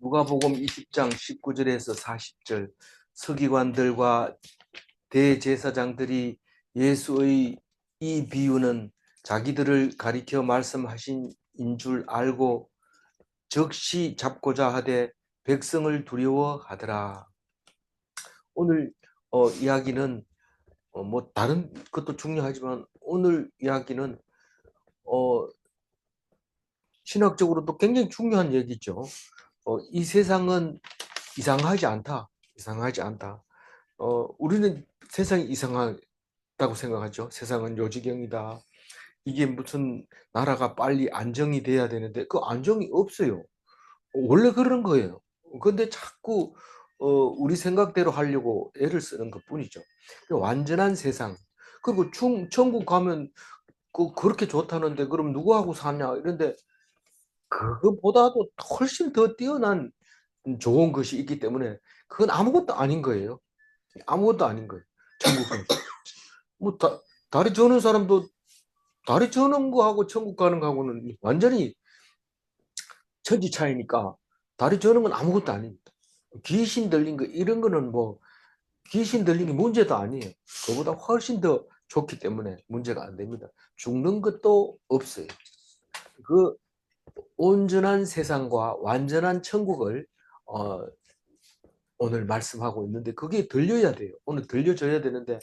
누가복음 20장 19절에서 40절 서기관들과 대제사장들이 예수의 이 비유는 자기들을 가리켜 말씀하신 인 줄 알고 즉시 잡고자 하되 백성을 두려워하더라. 오늘 이야기는 뭐 다른 것도 중요하지만 오늘 이야기는 신학적으로도 굉장히 중요한 얘기죠. 이 세상은 이상하지 않다. 이상하지 않다. 우리는 세상이 이상하다고 생각하죠. 세상은 요지경이다. 이게 무슨 나라가 빨리 안정이 돼야 되는데 그 안정이 없어요. 원래 그런 거예요. 근데 자꾸 우리 생각대로 하려고 애를 쓰는 것뿐이죠. 완전한 세상. 그리고 천국 가면 그렇게 좋다는데 그럼 누구하고 사냐 이런데 그것보다도 훨씬 더 뛰어난 좋은 것이 있기 때문에 그건 아무것도 아닌 거예요. 아무것도 아닌 거예요. 천국은. 뭐 다리 저는 사람도 다리 저는 거하고 천국 가는 거하고는 완전히 천지 차이니까 다리 저는 건 아무것도 아닙니다. 귀신 들린 거 이런 거는 뭐 귀신 들린 게 문제도 아니에요. 그보다 훨씬 더 좋기 때문에 문제가 안 됩니다. 죽는 것도 없어요. 그 온전한 세상과 완전한 천국을 어, 오늘 말씀하고 있는데 그게 들려야 돼요. 오늘 들려줘야 되는데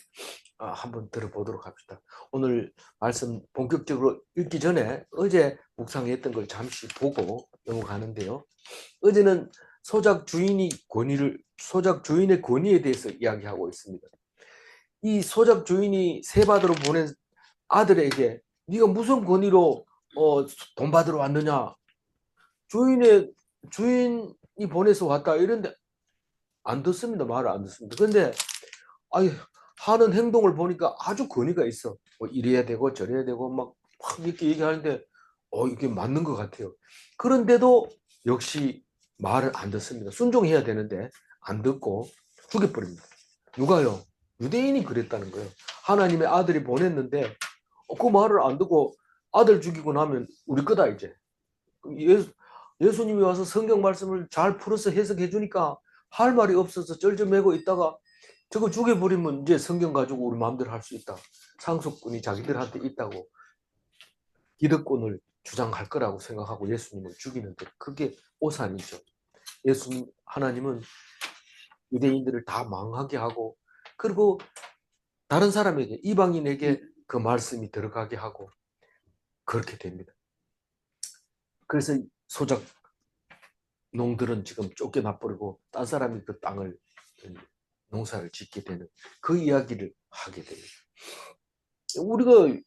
한번 들어보도록 합시다. 오늘 말씀 본격적으로 읽기 전에 어제 묵상했던 걸 잠시 보고 넘어가는데요. 어제는 소작 주인의 권위에 대해서 이야기하고 있습니다. 이 소작 주인이 세받으러 보낸 아들에게 네가 무슨 권위로 돈 받으러 왔느냐? 주인이 보내서 왔다 이런데 안 듣습니다. 말을 안 듣습니다. 근데 아유, 하는 행동을 보니까 아주 권위가 있어. 뭐 이래야 되고 저래야 되고 막 이렇게 얘기하는데 이게 맞는 것 같아요. 그런데도 역시 말을 안 듣습니다. 순종해야 되는데 안 듣고 죽여버립니다. 누가요? 유대인이 그랬다는 거예요. 하나님의 아들이 보냈는데 그 말을 안 듣고 아들 죽이고 나면 우리 거다 이제. 예수님이 와서 성경 말씀을 잘 풀어서 해석해 주니까 할 말이 없어서 쩔쩔매고 있다가 저거 죽여버리면 이제 성경 가지고 우리 마음대로 할 수 있다. 상속권이 자기들한테 있다고 기득권을 주장할 거라고 생각하고 예수님을 죽이는데 그게 오산이죠. 하나님은 유대인들을 다 망하게 하고 그리고 다른 사람에게 이방인에게 그 말씀이 들어가게 하고 그렇게 됩니다. 그래서 소작 농들은 지금 쫓겨나버리고 딴 사람이 그 땅을 농사를 짓게 되는 그 이야기를 하게 됩니다. 우리가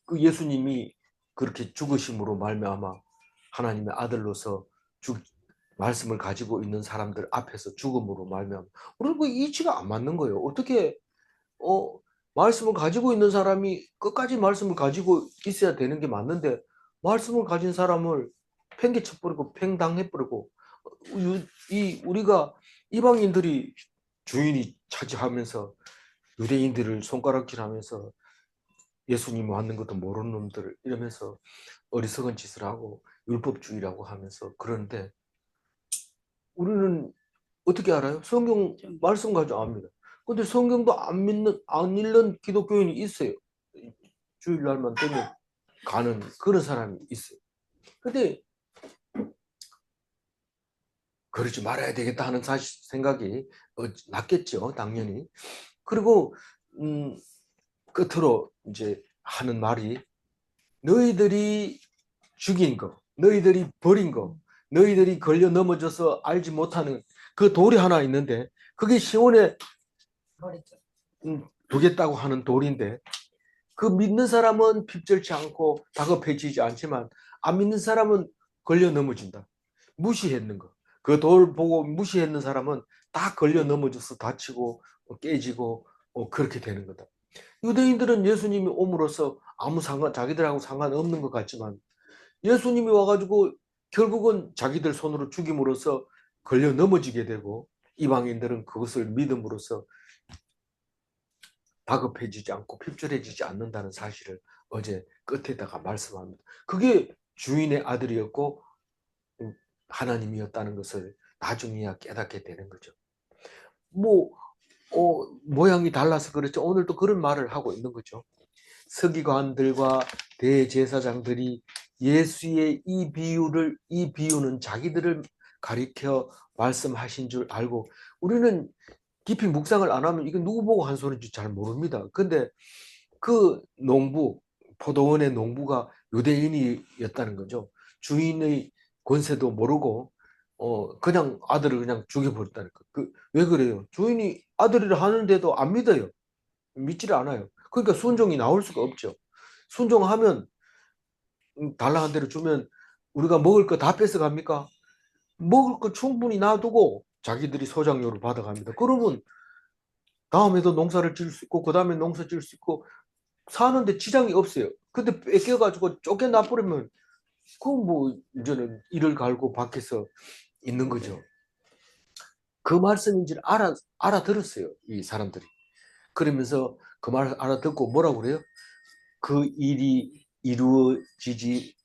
그 예수님이 그렇게 죽으심으로 말미암아 하나님의 아들로서 말씀을 가지고 있는 사람들 앞에서 죽음으로 말미암아 우리는 그 이치가 안 맞는 거예요. 어떻게 말씀을 가지고 있는 사람이 끝까지 말씀을 가지고 있어야 되는 게 맞는데 말씀을 가진 사람을 팽개쳐버리고 팽당해버리고 우리가 이방인들이 주인이 차지하면서 유대인들을 손가락질하면서 예수님 왔는 것도 모르는 놈들 이러면서 어리석은 짓을 하고 율법주의라고 하면서 그런데 우리는 어떻게 알아요? 성경 말씀 가지고 압니다. 근데 성경도 안 읽는 기독교인이 있어요. 주일날만 되면 가는 그런 사람이 있어요. 근데 그러지 말아야 되겠다 하는 생각이 났겠죠, 당연히. 그리고 끝으로 이제 하는 말이 너희들이 죽인 거, 너희들이 버린 거, 너희들이 걸려 넘어져서 알지 못하는 그 돌이 하나 있는데 그게 시온에 두겠다고 하는 돌인데 그 믿는 사람은 핍절치 않고 다급해지지 않지만 안 믿는 사람은 걸려 넘어진다. 무시했는 거. 그 돌 보고 무시했는 사람은 다 걸려 넘어져서 다치고 깨지고 그렇게 되는 거다. 유대인들은 예수님이 옴으로써 자기들하고 상관없는 것 같지만 예수님이 와가지고 결국은 자기들 손으로 죽임으로써 걸려 넘어지게 되고 이방인들은 그것을 믿음으로써 다급해지지 않고 핍절해지지 않는다는 사실을 어제 끝에다가 말씀합니다. 그게 주인의 아들이었고 하나님이었다는 것을 나중에야 깨닫게 되는 거죠. 뭐 모양이 달라서 그렇죠. 오늘도 그런 말을 하고 있는 거죠. 서기관들과 대제사장들이 예수의 이 비유는 자기들을 가리켜 말씀하신 줄 알고, 우리는 깊이 묵상을 안 하면 이게 누구 보고 한 소리인지 잘 모릅니다. 근데 그 농부, 포도원의 농부가 유대인이었다는 거죠. 주인의 권세도 모르고 그냥 아들을 그냥 죽여버렸다는 거. 왜 그래요? 주인이 아들이라 하는데도 안 믿어요. 믿지를 않아요. 그러니까 순종이 나올 수가 없죠. 순종하면 달라한 대로 주면 우리가 먹을 거 다 뺏어갑니까? 먹을 거 충분히 놔두고 자기들이 소장료를 받아갑니다. 그러면 다음에도 농사를 지을 수 있고 그 다음에 농사 지을 수 있고 사는데 지장이 없어요. 근데 뺏겨가지고 쫓겨나버리면 그건 뭐 이제는 이를 갈고 밖에서 있는 거죠. 그 말씀인지를 알아들었어요. 이 사람들이. 그러면서 그 말을 알아듣고 뭐라고 그래요? 그 일이 이루어지지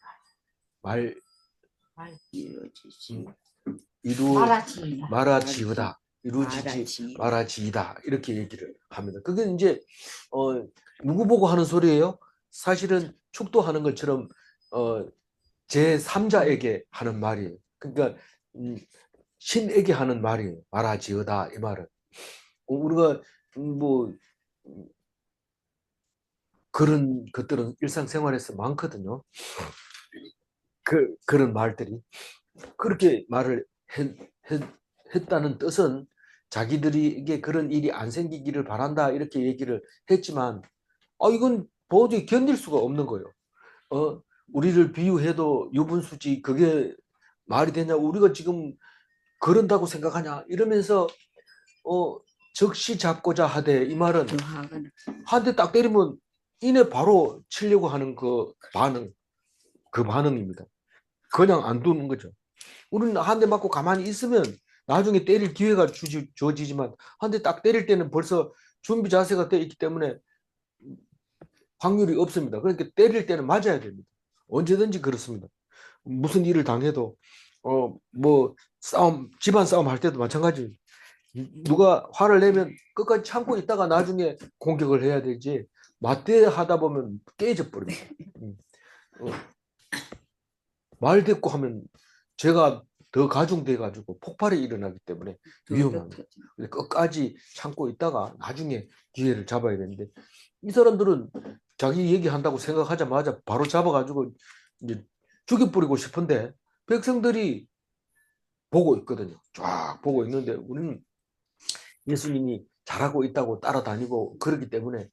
이루어지지 말아지으다. 이루어지지 말아지이다. 이렇게 얘기를 합니다. 그게 이제 누구 보고 하는 소리예요? 사실은 축도하는 것처럼 제3자에게 하는 말이에요. 그러니까 신에게 하는 말이에요. 말아지으다 이 말은. 우리가 뭐 그런 것들은 일상생활에서 많거든요. 그런 말들이 그렇게 말을 했다는 뜻은 자기들에게 그런 일이 안 생기기를 바란다 이렇게 얘기를 했지만 이건 도저히 견딜 수가 없는 거예요. 우리를 비유해도 유분수지 그게 말이 되냐, 우리가 지금 그런다고 생각하냐 이러면서 적시 잡고자 하되, 이 말은 한 대 딱 때리면 이내 바로 치려고 하는 그 반응입니다. 그냥 안 두는 거죠. 우리는 한 대 맞고 가만히 있으면 나중에 때릴 기회가 주어지지만 한 대 딱 때릴 때는 벌써 준비 자세가 되어 있기 때문에 확률이 없습니다. 그러니까 때릴 때는 맞아야 됩니다. 언제든지 그렇습니다. 무슨 일을 당해도 뭐 집안 싸움 할 때도 마찬가지. 누가 화를 내면 끝까지 참고 있다가 나중에 공격을 해야 되지, 맞대하다 보면 깨져 버립니다. 말 대꾸 하면 제가 더 가중돼 가지고 폭발이 일어나기 때문에 위험합니다. 끝까지 참고 있다가 나중에 기회를 잡아야 되는데, 이 사람들은 자기 얘기한다고 생각하자마자 바로 잡아가지고 이제 죽여버리고 싶은데 백성들이 보고 있거든요. 쫙 보고 있는데 우리는 예수님이 잘하고 있다고 따라다니고 그러기 때문에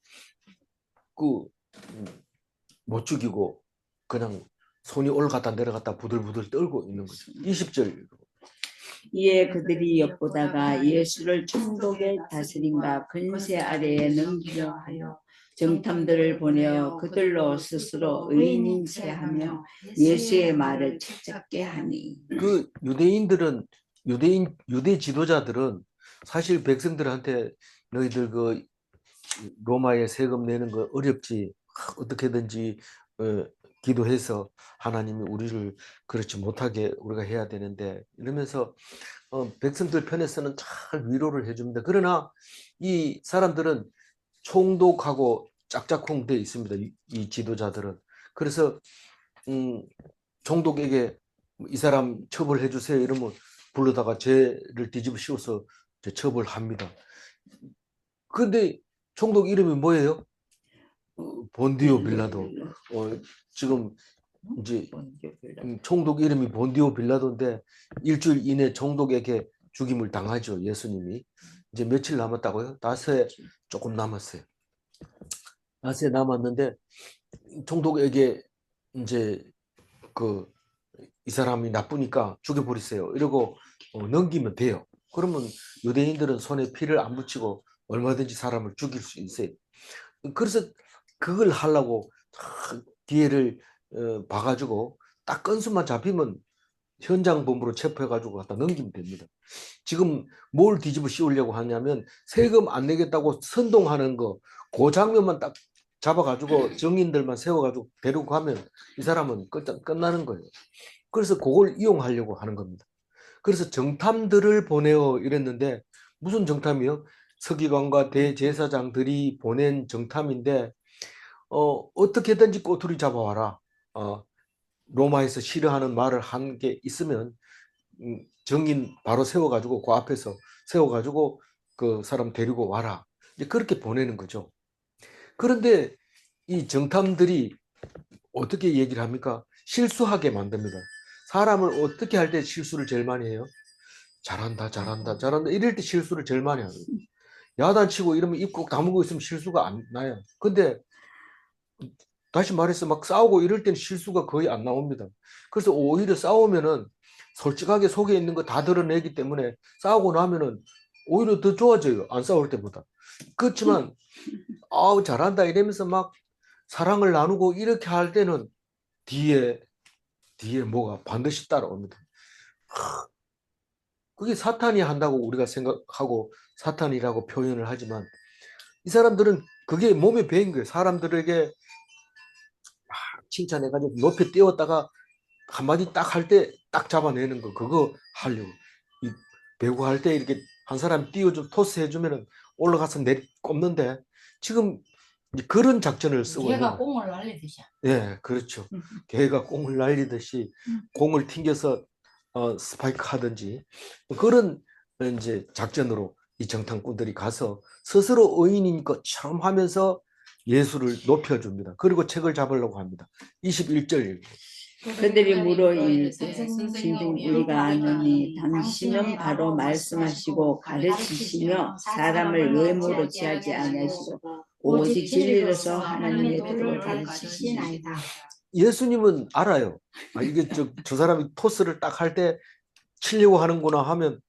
못 죽이고 그냥 손이 올라갔다 내려갔다 부들부들 떨고 있는 거죠. 20절. 이에 그들이 엿보다가 예수를 총독의 다스림과 권세 아래에 넘기려 하여 정탐들을 보내어 그들로 스스로 의인인 체하며 예수의 말을 채찍게 하니. 그 유대 지도자들은 사실 백성들한테 너희들 그 로마에 세금 내는 거 어렵지, 어떻게든지 기도해서 하나님이 우리를 그렇지 못하게 우리가 해야 되는데 이러면서 백성들 편에서는 잘 위로를 해줍니다. 그러나 이 사람들은 총독하고 짝짝꿍 돼 있습니다. 이 지도자들은. 그래서 총독에게 이 사람 처벌해 주세요 이러면 불러다가 죄를 뒤집어 씌워서 처벌합니다. 근데 총독 이름이 뭐예요? 본디오 빌라도. 지금 이제 총독 이름이 본디오 빌라도인데 일주일 이내 총독에게 죽임을 당하죠. 예수님이. 이제 며칠 남았다고요? 닷새 조금 남았어요. 닷새 남았는데 총독에게 이제 이 사람이 나쁘니까 죽여버리세요 이러고 넘기면 돼요. 그러면 유대인들은 손에 피를 안 묻히고 얼마든지 사람을 죽일 수 있어요. 그래서 그걸 하려고 기회를 봐가지고 딱 건수만 잡히면 현장 본부로 체포해가지고 갖다 넘기면 됩니다. 지금 뭘 뒤집어 씌우려고 하냐면 세금 안 내겠다고 선동하는 거, 그 장면만 딱 잡아가지고 정인들만 세워가지고 데리고 가면 이 사람은 끝나는 거예요. 그래서 그걸 이용하려고 하는 겁니다. 그래서 정탐들을 보내어 이랬는데 무슨 정탐이요? 서기관과 대제사장들이 보낸 정탐인데 어떻게든지 꼬투리 잡아와라. 로마에서 싫어하는 말을 한 게 있으면 정인 바로 세워가지고 그 앞에서 세워가지고 그 사람 데리고 와라. 이제 그렇게 보내는 거죠. 그런데 이 정탐들이 어떻게 얘기를 합니까? 실수하게 만듭니다. 사람을 어떻게 할 때 실수를 제일 많이 해요? 잘한다, 잘한다, 잘한다. 이럴 때 실수를 제일 많이 합니다. 야단치고 이러면 입 꼭 다물고 있으면 실수가 안 나요. 근데 다시 말해서 막 싸우고 이럴 때는 실수가 거의 안 나옵니다. 그래서 오히려 싸우면은 솔직하게 속에 있는 거 다 드러내기 때문에 싸우고 나면은 오히려 더 좋아져요. 안 싸울 때보다. 그렇지만 아우 잘한다 이러면서 막 사랑을 나누고 이렇게 할 때는 뒤에 뭐가 반드시 따라옵니다. 그게 사탄이 한다고 우리가 생각하고 사탄이라고 표현을 하지만 이 사람들은 그게 몸에 배인 거예요. 사람들에게 칭찬해가지고 높이 띄웠다가 한마디 딱 할 때 딱 잡아내는 거 그거 하려고 이 배구 할 때 이렇게 한 사람 띄워줘 토스 해주면은 올라가서 꼽는데 지금 이제 그런 작전을 쓰고 걔가 있는 거예요. 공을 날리듯이. 예, 그렇죠. 개가 공을 날리듯이 공을 튕겨서 스파이크 하든지 그런 이제 작전으로 이 정탐꾼들이 가서 스스로 의인인 것처럼 하면서 예수를 높여줍니다. 그리고 책을 잡으려고 합니다. 21절 그들이 물어 이르되 선생님, 신등 우리가 아노니 당신은 바로 말씀하시고 가르치시며 사람을 외모로 취하지 아니하시고 오직 진리로서 하나님의 도를 가르치시나이다. 예수님은 알아요. 이게 저 사람이 토스를 딱 할 때 치려고 하는구나 하면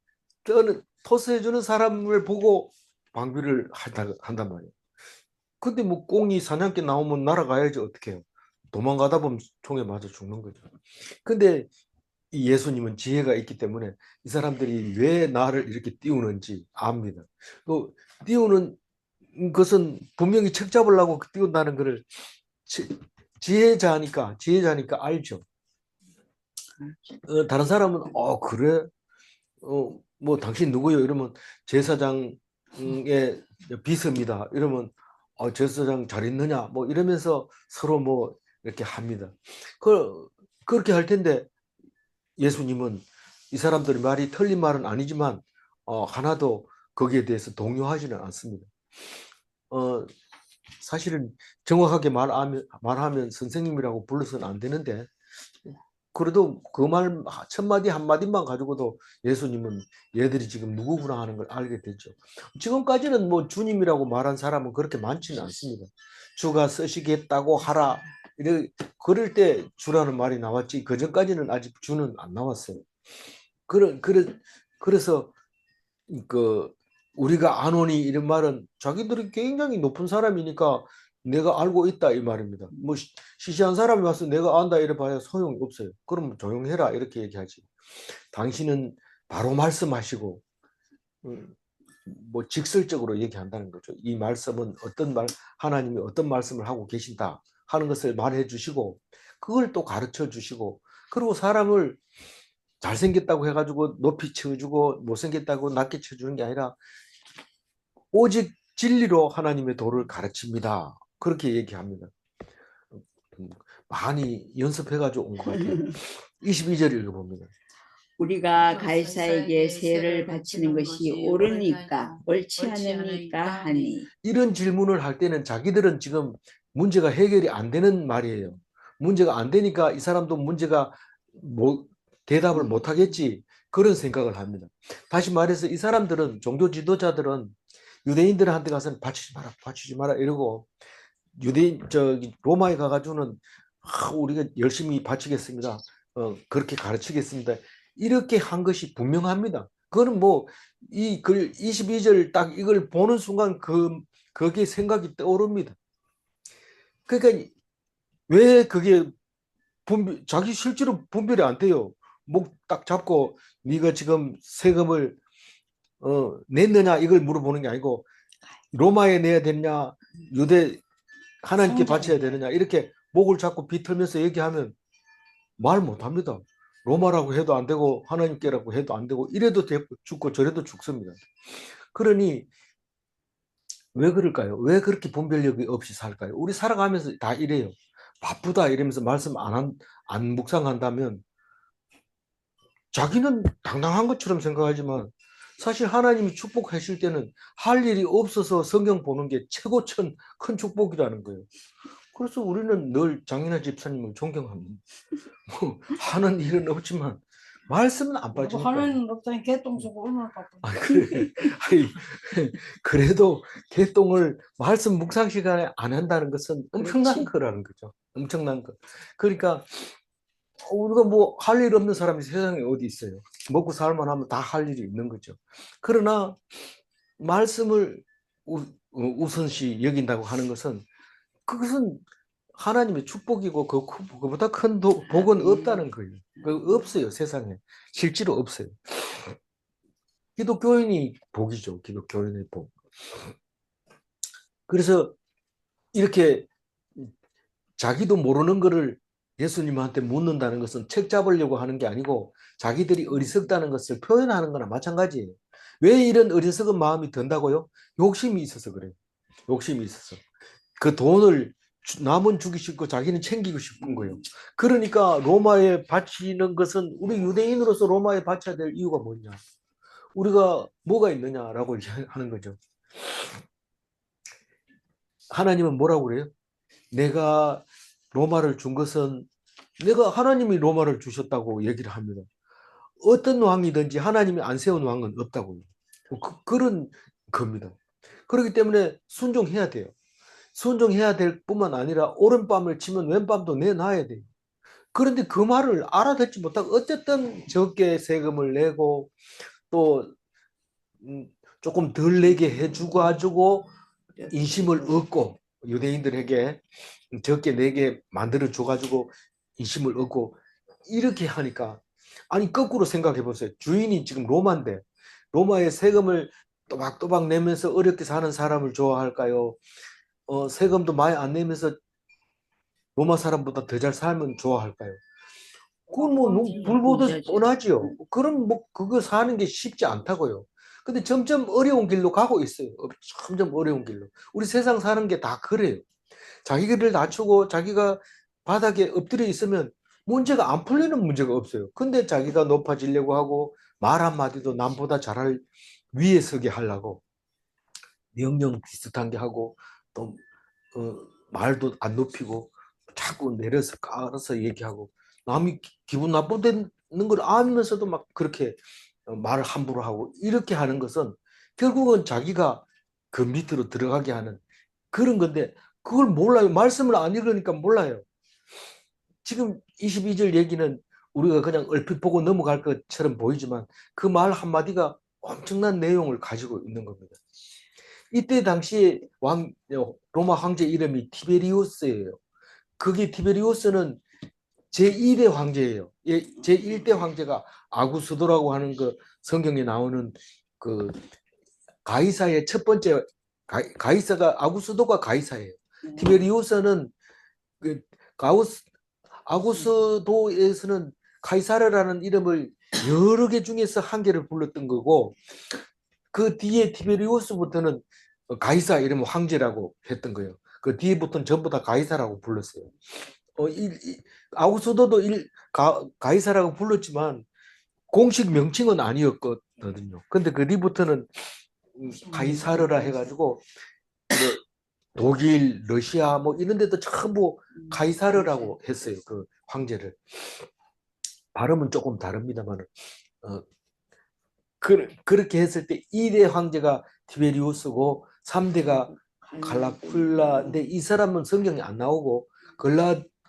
저는 토스해주는 사람을 보고 방비를 한단 말이에요. 근데 뭐 꽁이 사냥개 나오면 날아가야지 어떻게 해요. 도망가다 보면 총에 맞아 죽는 거죠. 근데 이 예수님은 지혜가 있기 때문에 이 사람들이 왜 나를 이렇게 띄우는지 압니다. 또 띄우는 것은 분명히 책 잡으려고 띄운다는 것을 지혜자니까 알죠. 다른 사람은 그래 뭐 당신 누구요? 이러면 제사장의 비서입니다. 이러면 제사장 잘 있느냐? 뭐 이러면서 서로 뭐 이렇게 합니다. 그렇게 할 텐데 예수님은 이 사람들의 말이 틀린 말은 아니지만 하나도 거기에 대해서 동요하지는 않습니다. 사실은 정확하게 말하면 선생님이라고 불러서는 안 되는데 그래도 그 말 첫마디 한마디만 가지고도 예수님은 얘들이 지금 누구구나 하는 걸 알게 되죠. 지금까지는 뭐 주님이라고 말한 사람은 그렇게 많지는 않습니다. 주가 쓰시겠다고 하라 그럴 때 주라는 말이 나왔지 그 전까지는 아직 주는 안 나왔어요. 그래서 그 우리가 아노니 이런 말은 자기들이 굉장히 높은 사람이니까 내가 알고 있다 이 말입니다. 뭐 시시한 사람이 와서 내가 안다 이래 봐야 소용이 없어요. 그럼 조용해라 이렇게 얘기하지. 당신은 바로 말씀하시고 뭐 직설적으로 얘기한다는 거죠. 이 말씀은 하나님이 어떤 말씀을 하고 계신다 하는 것을 말해 주시고 그걸 또 가르쳐 주시고 그리고 사람을 잘생겼다고 해가지고 높이 쳐주고 못생겼다고 낮게 쳐주는 게 아니라 오직 진리로 하나님의 도를 가르칩니다. 그렇게 얘기합니다. 많이 연습해가지고 온 것 같아요. 22절 읽어봅니다. 우리가 가이사에게 세를 바치는 것이 옳으니까 옳지 않으니까 하니. 이런 질문을 할 때는 자기들은 지금 문제가 해결이 안 되는 말이에요. 문제가 안 되니까 이 사람도 문제가 대답을 못 하겠지 그런 생각을 합니다. 다시 말해서 이 사람들은 종교 지도자들은 유대인들한테 가서는 바치지 마라 이러고 로마에 가가지고는 우리가 열심히 바치겠습니다. 그렇게 가르치겠습니다. 이렇게 한 것이 분명합니다. 그거는 뭐 이 글 22절 딱 이걸 보는 순간 거기에 생각이 떠오릅니다. 그러니까 왜 그게 자기 실제로 분별이 안 돼요. 목 딱 잡고 네가 지금 세금을 냈느냐 이걸 물어보는 게 아니고 로마에 내야 되느냐 유대 하나님께 바쳐야 되느냐 이렇게 목을 잡고 비틀면서 얘기하면 말 못합니다. 로마라고 해도 안 되고 하나님께라고 해도 안 되고 이래도 죽고 저래도 죽습니다. 그러니 왜 그럴까요? 왜 그렇게 분별력이 없이 살까요? 우리 살아가면서 다 이래요. 바쁘다 이러면서 말씀 안 묵상한다면 자기는 당당한 것처럼 생각하지만 사실 하나님이 축복하실 때는 할 일이 없어서 성경 보는 게 최고 큰 축복이라는 거예요. 그래서 우리는 늘 장인아 집사님을 존경합니다. 뭐 하는 일은 없지만 말씀은 안 빠지니까. 하나님 없다니 개똥 쓰고 얼마나 바쁜데. 아, 그래. 아니, 그래도 개똥을 말씀 묵상 시간에 안 한다는 것은 엄청난 그렇지. 거라는 거죠. 엄청난 거. 그러니까 우리가 뭐 할 일 없는 사람이 세상에 어디 있어요. 먹고 살만 하면 다 할 일이 있는 거죠. 그러나 말씀을 우선시 여긴다고 하는 것은 그것은 하나님의 축복이고 그보다 큰 복은 없다는 거예요. 그 없어요, 세상에. 실제로 없어요. 기독교인이 복이죠. 기독교인의 복. 그래서 이렇게 자기도 모르는 거를 예수님한테 묻는다는 것은 책 잡으려고 하는 게 아니고 자기들이 어리석다는 것을 표현하는 거나 마찬가지예요. 왜 이런 어리석은 마음이 든다고요? 욕심이 있어서 그래요. 욕심이 있어서. 그 돈을 남은 주기 싶고 자기는 챙기고 싶은 거예요. 그러니까 로마에 바치는 것은 우리 유대인으로서 로마에 바쳐야 될 이유가 뭐냐? 우리가 뭐가 있느냐라고 하는 거죠. 하나님은 뭐라고 그래요? 내가 로마를 준 것은 내가 하나님이 로마를 주셨다고 얘기를 합니다. 어떤 왕이든지 하나님이 안 세운 왕은 없다고요. 그런 겁니다. 그렇기 때문에 순종해야 돼요. 순종해야 될 뿐만 아니라 오른밤을 치면 왼밤도 내놔야 돼요. 그런데 그 말을 알아듣지 못하고 어쨌든 적게 세금을 내고 또 조금 덜 내게 해주고 가지고 인심을 얻고 유대인들에게 적게 내게 만들어 줘가지고 인심을 얻고 이렇게 하니까 아니 거꾸로 생각해 보세요. 주인이 지금 로마인데 로마의 세금을 또박또박 내면서 어렵게 사는 사람을 좋아할까요? 세금도 많이 안 내면서 로마 사람보다 더 잘 살면 좋아할까요? 그건 뭐 불보듯 뻔하지요. 그럼 뭐 그거 사는 게 쉽지 않다고요. 근데 점점 어려운 길로 가고 있어요. 점점 어려운 길로. 우리 세상 사는 게 다 그래요. 자기를 낮추고 자기가 바닥에 엎드려 있으면 문제가 안 풀리는 문제가 없어요. 근데 자기가 높아지려고 하고 말 한마디도 남보다 잘할 위에 서게 하려고 명령 비슷한 게 하고 또 말도 안 높이고 자꾸 내려서 깔아서 얘기하고 남이 기분 나쁘다는 걸 알면서도 막 그렇게 말을 함부로 하고 이렇게 하는 것은 결국은 자기가 그 밑으로 들어가게 하는 그런 건데 그걸 몰라요. 말씀을 안 읽으니까 몰라요. 지금 22절 얘기는 우리가 그냥 얼핏 보고 넘어갈 것처럼 보이지만 그 말 한마디가 엄청난 내용을 가지고 있는 겁니다. 이때 당시에 로마 황제 이름이 티베리우스예요. 그게 티베리우스는 제2대 황제예요. 제1대 황제가 아구스도라고 하는 그 성경에 나오는 그 가이사의 첫 번째 가이사가 아구스도가 가이사예요. 티베리우스는 그 아구스도에서는 카이사르라는 이름을 여러 개 중에서 한 개를 불렀던 거고 그 뒤에 티베리우스부터는 가이사 이름 황제라고 했던 거예요. 그 뒤에부터는 전부 다 가이사라고 불렀어요. 아구스도도 가이사라고 불렀지만 공식 명칭은 아니었거든요. 근데 그 뒤부터는 가이사르라 해가지고 독일, 러시아 뭐 이런 데도 전부 가이사르라고 했어요. 그 황제를. 발음은 조금 다릅니다만 그렇게 했을 때 2대 황제가 티베리우스고 3대가 갈라쿨라인데 이 사람은 성경에 안 나오고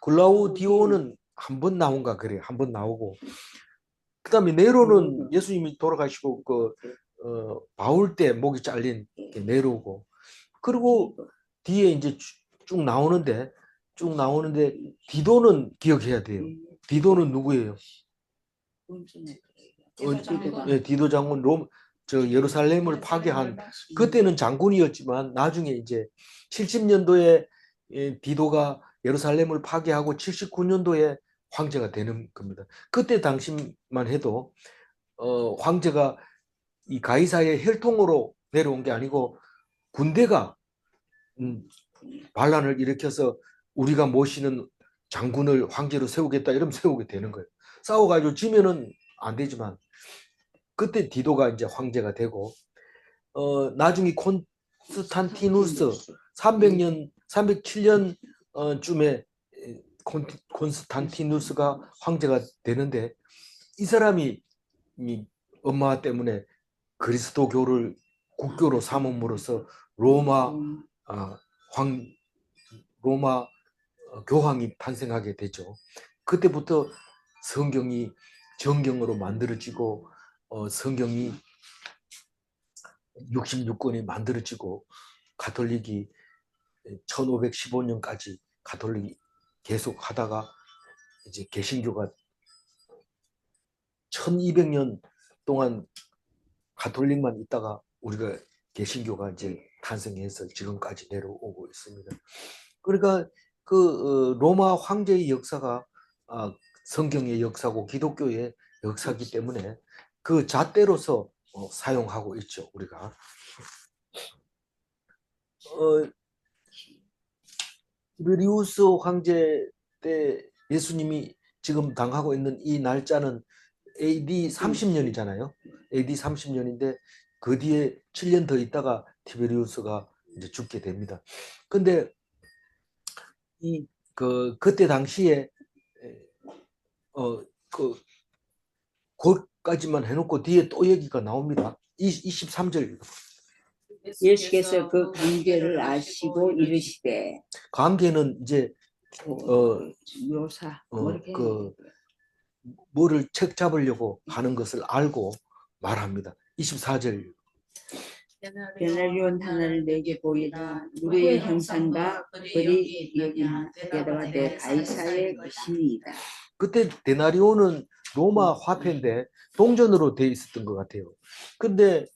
글라우디오는 한 번 나온가 그래요. 한 번 나오고 그다음에 네로는 예수님이 돌아가시고 바울 때 목이 잘린 네로고 그리고 뒤에 이제 쭉 나오는데 디도는 기억해야 돼요. 디도는 누구예요? 디도 장군 예루살렘을 파괴한 그때는 장군이었지만 나중에 이제 70년도에 디도가 예루살렘을 파괴하고 79년도에 황제가 되는 겁니다. 그때 당시만 해도 황제가 이 가이사의 혈통으로 내려온 게 아니고 군대가 반란을 일으켜서 우리가 모시는 장군을 황제로 세우겠다 이러면 세우게 되는 거예요. 싸워가지고 지면은 안 되지만 그때 디도가 이제 황제가 되고 나중에 콘스탄티누스 300년 307년 쯤에 콘스탄티누스가 황제가 되는데 이 사람이 이 엄마 때문에 그리스도교를 국교로 삼음으로써 로마 황 로마 교황이 탄생하게 되죠. 그때부터 성경이 정경으로 만들어지고 성경이 66권이 만들어지고 가톨릭이 1515년까지 가톨릭이 계속 하다가 이제 개신교가 1200년 동안 가톨릭만 있다가 우리가 개신교가 이제 탄생해서 지금까지 내려오고 있습니다. 그러니까 그 로마 황제의 역사가 성경의 역사고 기독교의 역사이기 때문에 그 잣대로서 사용하고 있죠, 우리가. 티베리우스 황제 때 예수님이 지금 당하고 있는 이 날짜는 AD 30년이잖아요. AD 30년인데 그 뒤에 7년 더 있다가 티베리우스가 이제 죽게 됩니다. 근데 그때 당시에 그것까지만 해놓고 뒤에 또 얘기가 나옵니다. 23절. 예수께서 그 관계를 아시고 이르시되 관계는 이제 묘사 뭐를 책 잡으려고 하는 것을 알고 말합니다. 24절. 데나리온 하나를 내게 보이라. 누구의 형상과 그리 여기나 대답하되 가이사의 것이니이다. 그때 데나리온은 로마 화폐인데 동전으로 돼 있었던 것 같아요. 근데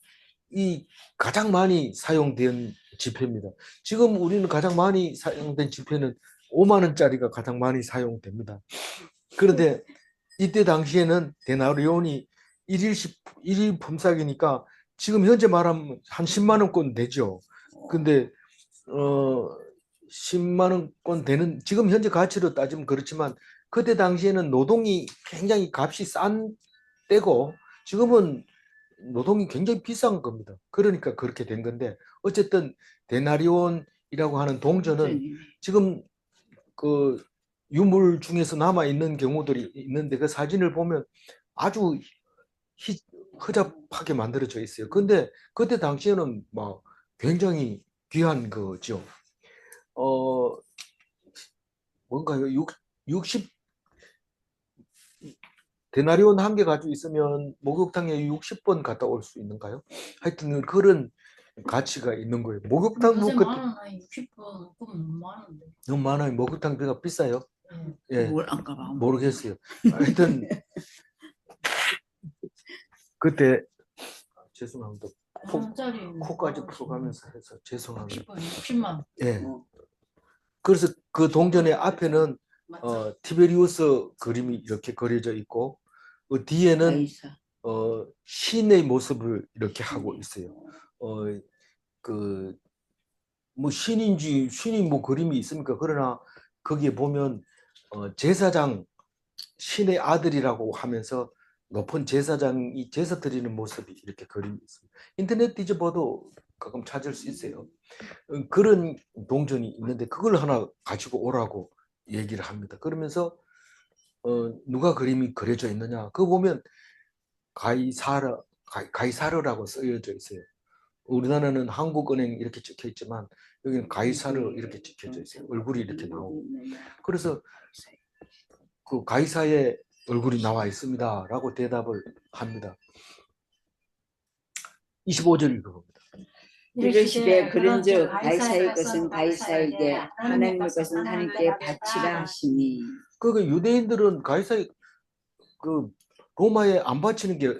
이 가장 많이 사용된 지폐입니다. 지금 우리는 가장 많이 사용된 지폐는 5만 원짜리가 가장 많이 사용됩니다. 그런데 이때 당시에는 데나리온이 일일 품삯이니까 지금 현재 말하면 한 10만 원권 되죠. 근데 10만 원권 되는 지금 현재 가치로 따지면 그렇지만 그때 당시에는 노동이 굉장히 값이 싼 때고 지금은 노동이 굉장히 비싼 겁니다. 그러니까 그렇게 된 건데 어쨌든 데나리온이라고 하는 동전은 지금 그 유물 중에서 남아 있는 경우들이 있는데 그 사진을 보면 아주 허접하게 만들어져 있어요. 근데 그때 당시에는 막 굉장히 귀한 거죠. 뭔가요? 60 데나리온 한 개 가지고 있으면 목욕탕에 60번 갔다 올 수 있는가요? 하여튼 그런 가치가 있는 거예요. 목욕탕 요새 뭐 만원 60분 너무 많은데. 너무 많아요. 목욕탕 비가 비싸요? 예, 뭘 안 가봐. 모르겠어요. 하여튼 그때 죄송합니다. 코까지 풀어가면서 해서 죄송합니다. 60만. 예. 그래서 그 동전의 앞에는 티베리우스 그림이 이렇게 그려져 있고 그 뒤에는 가이사. 신의 모습을 이렇게 하고 있어요. 뭐 신이 뭐 그림이 있습니까? 그러나 거기에 보면 제사장 신의 아들이라고 하면서 높은 제사장이 제사 드리는 모습이 이렇게 그림이 있습니다. 인터넷 뒤져봐도 가끔 찾을 수 있어요. 그런 동전이 있는데 그걸 하나 가지고 오라고 얘기를 합니다. 그러면서 누가 그림이 그려져 있느냐? 그거 보면 가이사르라고 쓰여져 있어요. 우리나라는 한국은행 이렇게 찍혀 있지만 여기는 가이사르 이렇게 찍혀져 있어요. 얼굴이 이렇게 나오고. 그래서 그 가이사의 얼굴이 나와 있습니다라고 대답을 합니다. 25절 읽어봅니다. 이르시되 그런즉 가이사의 것은 가이사에게 하나님의 것은 하나님께 바치라 하시니. 그 유대인들은 가이사의 그 로마에 안 바치는 게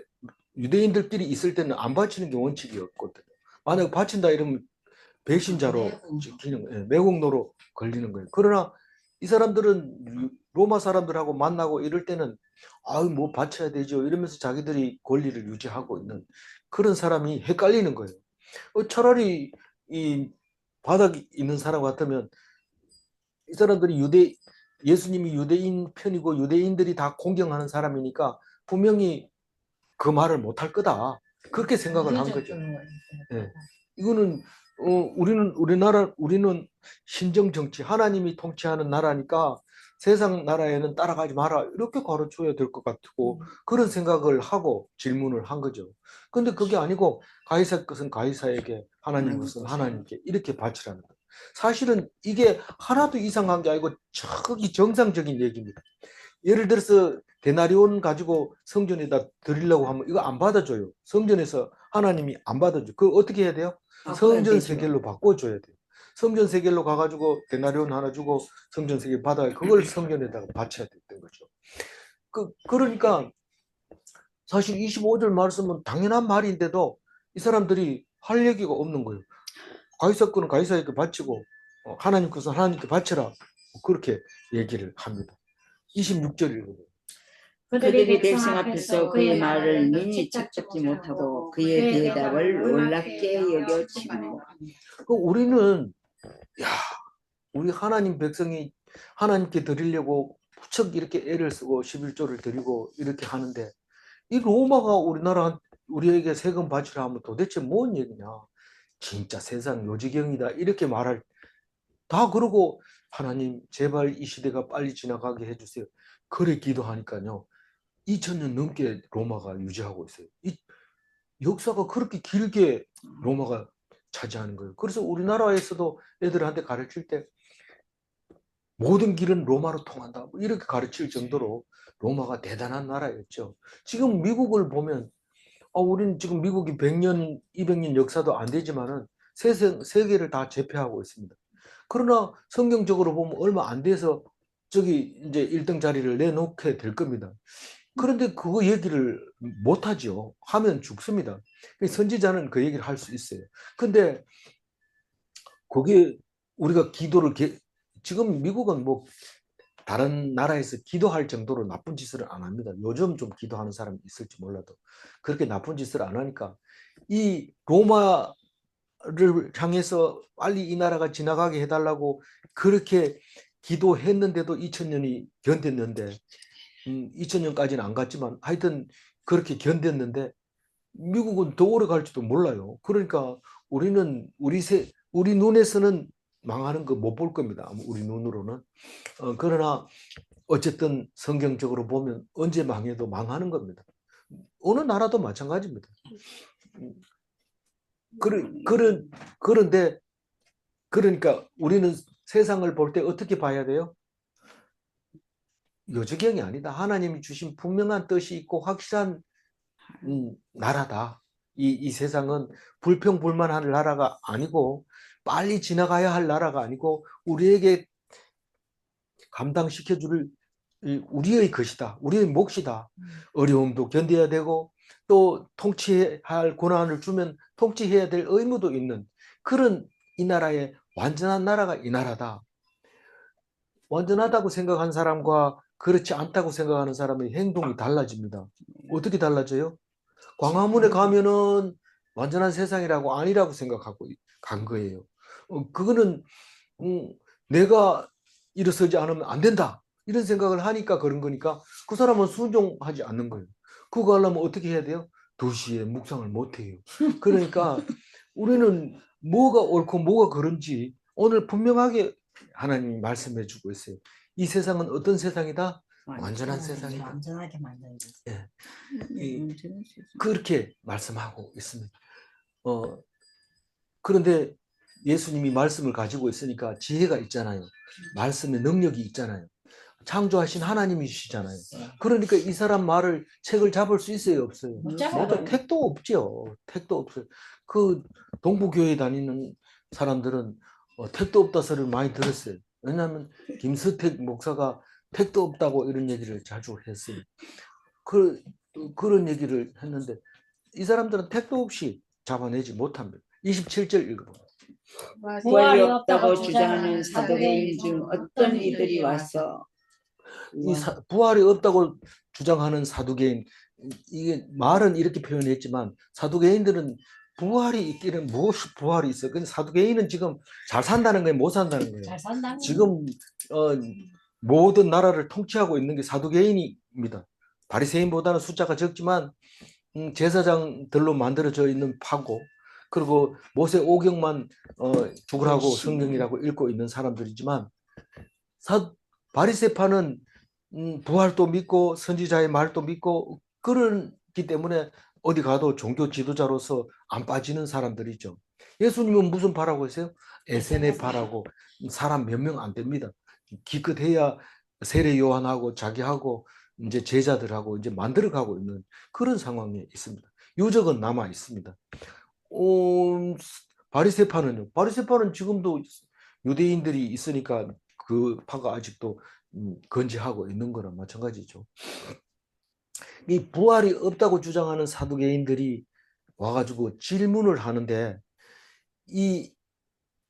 유대인들끼리 있을 때는 안 바치는 게 원칙이었거든요. 만약 바친다 이러면 배신자로 매국노로 걸리는 거예요. 그러나 이 사람들은 로마 사람들하고 만나고 이럴 때는 아유 뭐 바쳐야 되죠 이러면서 자기들이 권리를 유지하고 있는 그런 사람이 헷갈리는 거예요. 차라리 이 바닥에 있는 사람 같으면 이 사람들이 예수님이 유대인 편이고 유대인들이 다 공경하는 사람이니까 분명히 그 말을 못할 거다. 그렇게 생각을 한 거죠. 예. 이거는 우리는 신정 정치 하나님이 통치하는 나라니까 세상 나라에는 따라가지 마라 이렇게 가르쳐야 될 것 같고 그런 생각을 하고 질문을 한 거죠. 근데 그게 아니고 가이사 것은 가이사에게 하나님 것은 하나님께 이렇게 바치라는 거예요. 사실은 이게 하나도 이상한 게 아니고 저기 정상적인 얘기입니다. 예를 들어서 데나리온 가지고 성전에다 드리려고 하면 이거 안 받아줘요. 성전에서 하나님이 안 받아줘. 그거 어떻게 해야 돼요? 성전 세겔로 바꿔줘야 돼요. 성전 세겔로 가가지고 데나리온 하나 주고 성전 세겔 받아야 그걸 성전에다가 바쳐야 됐던 거죠. 그러니까 사실 25절 말씀은 당연한 말인데도 이 사람들이 할 얘기가 없는 거예요. 가이사 거는 가이사에게 바치고 하나님 것은 하나님께 바쳐라. 그렇게 얘기를 합니다. 26절이거든요. 그들이 백성 앞에서 그의 말을 능히 척잡지 못하고 그의 대답을 놀랍게 여겨 침묵. 우리는 우리 하나님 백성이 하나님께 드리려고 무척 이렇게 애를 쓰고 11조를 드리고 이렇게 하는데 이 로마가 우리에게 세금 바치라 하면 도대체 뭔 얘기냐. 진짜 세상 요지경이다 이렇게 말할 다 그러고 하나님 제발 이 시대가 빨리 지나가게 해주세요. 그래 기도하니까요. 2000년 넘게 로마가 유지하고 있어요. 이 역사가 그렇게 길게 로마가 차지하는 거예요. 그래서 우리나라에서도 애들한테 가르칠 때 모든 길은 로마로 통한다. 이렇게 가르칠 정도로 로마가 대단한 나라였죠. 지금 미국을 보면 우리는 지금 미국이 100년, 200년 역사도 안 되지만은 세계를 다 제패하고 있습니다. 그러나 성경적으로 보면 얼마 안 돼서 저기 이제 1등 자리를 내놓게 될 겁니다. 그런데 그거 얘기를 못하죠. 하면 죽습니다. 선지자는 그 얘기를 할 수 있어요. 근데 거기에 우리가 지금 미국은 뭐 다른 나라에서 기도할 정도로 나쁜 짓을 안 합니다. 요즘 좀 기도하는 사람이 있을지 몰라도 그렇게 나쁜 짓을 안 하니까 이 로마를 향해서 빨리 이 나라가 지나가게 해달라고 그렇게 기도했는데도 2000년이 견뎠는데 2000년까지는 안 갔지만 하여튼 그렇게 견뎠는데 미국은 더 오래 갈지도 몰라요. 그러니까 우리는 우리 눈에서는 망하는 거 못 볼 겁니다. 우리 눈으로는. 그러나 어쨌든 성경적으로 보면 언제 망해도 망하는 겁니다. 어느 나라도 마찬가지입니다. 그런데 그러니까 우리는 세상을 볼 때 어떻게 봐야 돼요? 요지경이 아니다. 하나님이 주신 분명한 뜻이 있고 확실한 나라다. 이 세상은 불평불만할 나라가 아니고 빨리 지나가야 할 나라가 아니고 우리에게 감당시켜줄 우리의 것이다. 우리의 몫이다. 어려움도 견뎌야 되고 또 통치해야 할 권한을 주면 통치해야 될 의무도 있는 그런 이 나라의 완전한 나라가 이 나라다. 완전하다고 생각한 사람과 그렇지 않다고 생각하는 사람의 행동이 달라집니다. 어떻게 달라져요? 광화문에 가면은 완전한 세상이라고 아니라고 생각하고 간 거예요. 그거는 내가 일어서지 않으면 안 된다. 이런 생각을 하니까 그런 거니까 그 사람은 순종하지 않는 거예요. 그거 하려면 어떻게 해야 돼요? 2시에 묵상을 못 해요. 그러니까 우리는 뭐가 옳고 뭐가 그른지 오늘 분명하게 하나님이 말씀해 주고 있어요. 이 세상은 어떤 세상이다? 완전한 세상이다. 완전하게 만들어요. 예. 그렇게 말씀하고 있습니다. 그런데 예수님이 말씀을 가지고 있으니까 지혜가 있잖아요. 말씀의 능력이 있잖아요. 창조하신 하나님이시잖아요. 그러니까 이 사람 말을 책을 잡을 수 있어요, 없어요? 택도 없죠. 택도 없어요. 그 동부교회 다니는 사람들은 택도 없다 소리를 많이 들었어요. 왜냐하면 김서택 목사가 택도 없다고 이런 얘기를 자주 했어요. 그런 얘기를 했는데 이 사람들은 택도 없이 잡아내지 못합니다. 27절 읽어봅니다. 부활이 없다고 주장하는 사두개인 중 어떤 이들이 와서 부활이 없다고 주장하는 사두개인, 이게 말은 이렇게 표현했지만 사두개인들은 부활이 있기는 무엇이 부활이 있어요. 근데 사두개인은 지금 잘 산다는 거예요, 못 산다는 거예요. 잘 산다는 지금 모든 나라를 통치하고 있는 게 사두개인입니다. 바리새인보다는 숫자가 적지만 제사장들로 만들어져 있는 파고, 그리고 모세 오경만 죽으라고 성경이라고 읽고 있는 사람들이지만, 바리새파는 부활도 믿고 선지자의 말도 믿고 그러기 때문에 어디 가도 종교 지도자로서 안 빠지는 사람들이죠. 예수님은 무슨 파라고 했어요? 에세네 파라고. 사람 몇 명 안 됩니다. 기껏해야 세례 요한하고 자기하고 이제 제자들하고 이제 만들어가고 있는 그런 상황에 있습니다. 유적은 남아 있습니다. 바리새파는요? 바리새파는 지금도 유대인들이 있으니까 그 파가 아직도 건재하고 있는 거랑 마찬가지죠. 이 부활이 없다고 주장하는 사두개인들이 와가지고 질문을 하는데, 이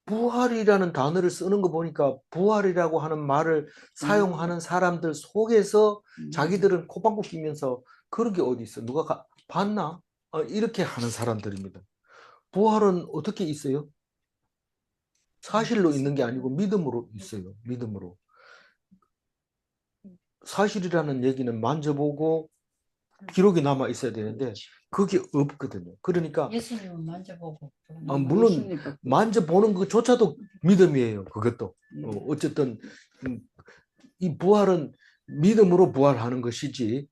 부활이라는 단어를 쓰는 거 보니까 부활이라고 하는 말을 사용하는 사람들 속에서 자기들은 코방구 끼면서 그런 게 어디 있어? 누가 봤나? 이렇게 하는 사람들입니다. 부활은 어떻게 있어요? 사실로 있는 게 아니고 믿음으로 있어요. 믿음으로. 사실이라는 얘기는 만져보고 기록이 남아 있어야 되는데 그게 없거든요. 그러니까 예수님은 만져보고 물론 만져보는 것조차도 믿음이에요. 그것도 어쨌든 이 부활은 믿음으로 부활하는 것이지,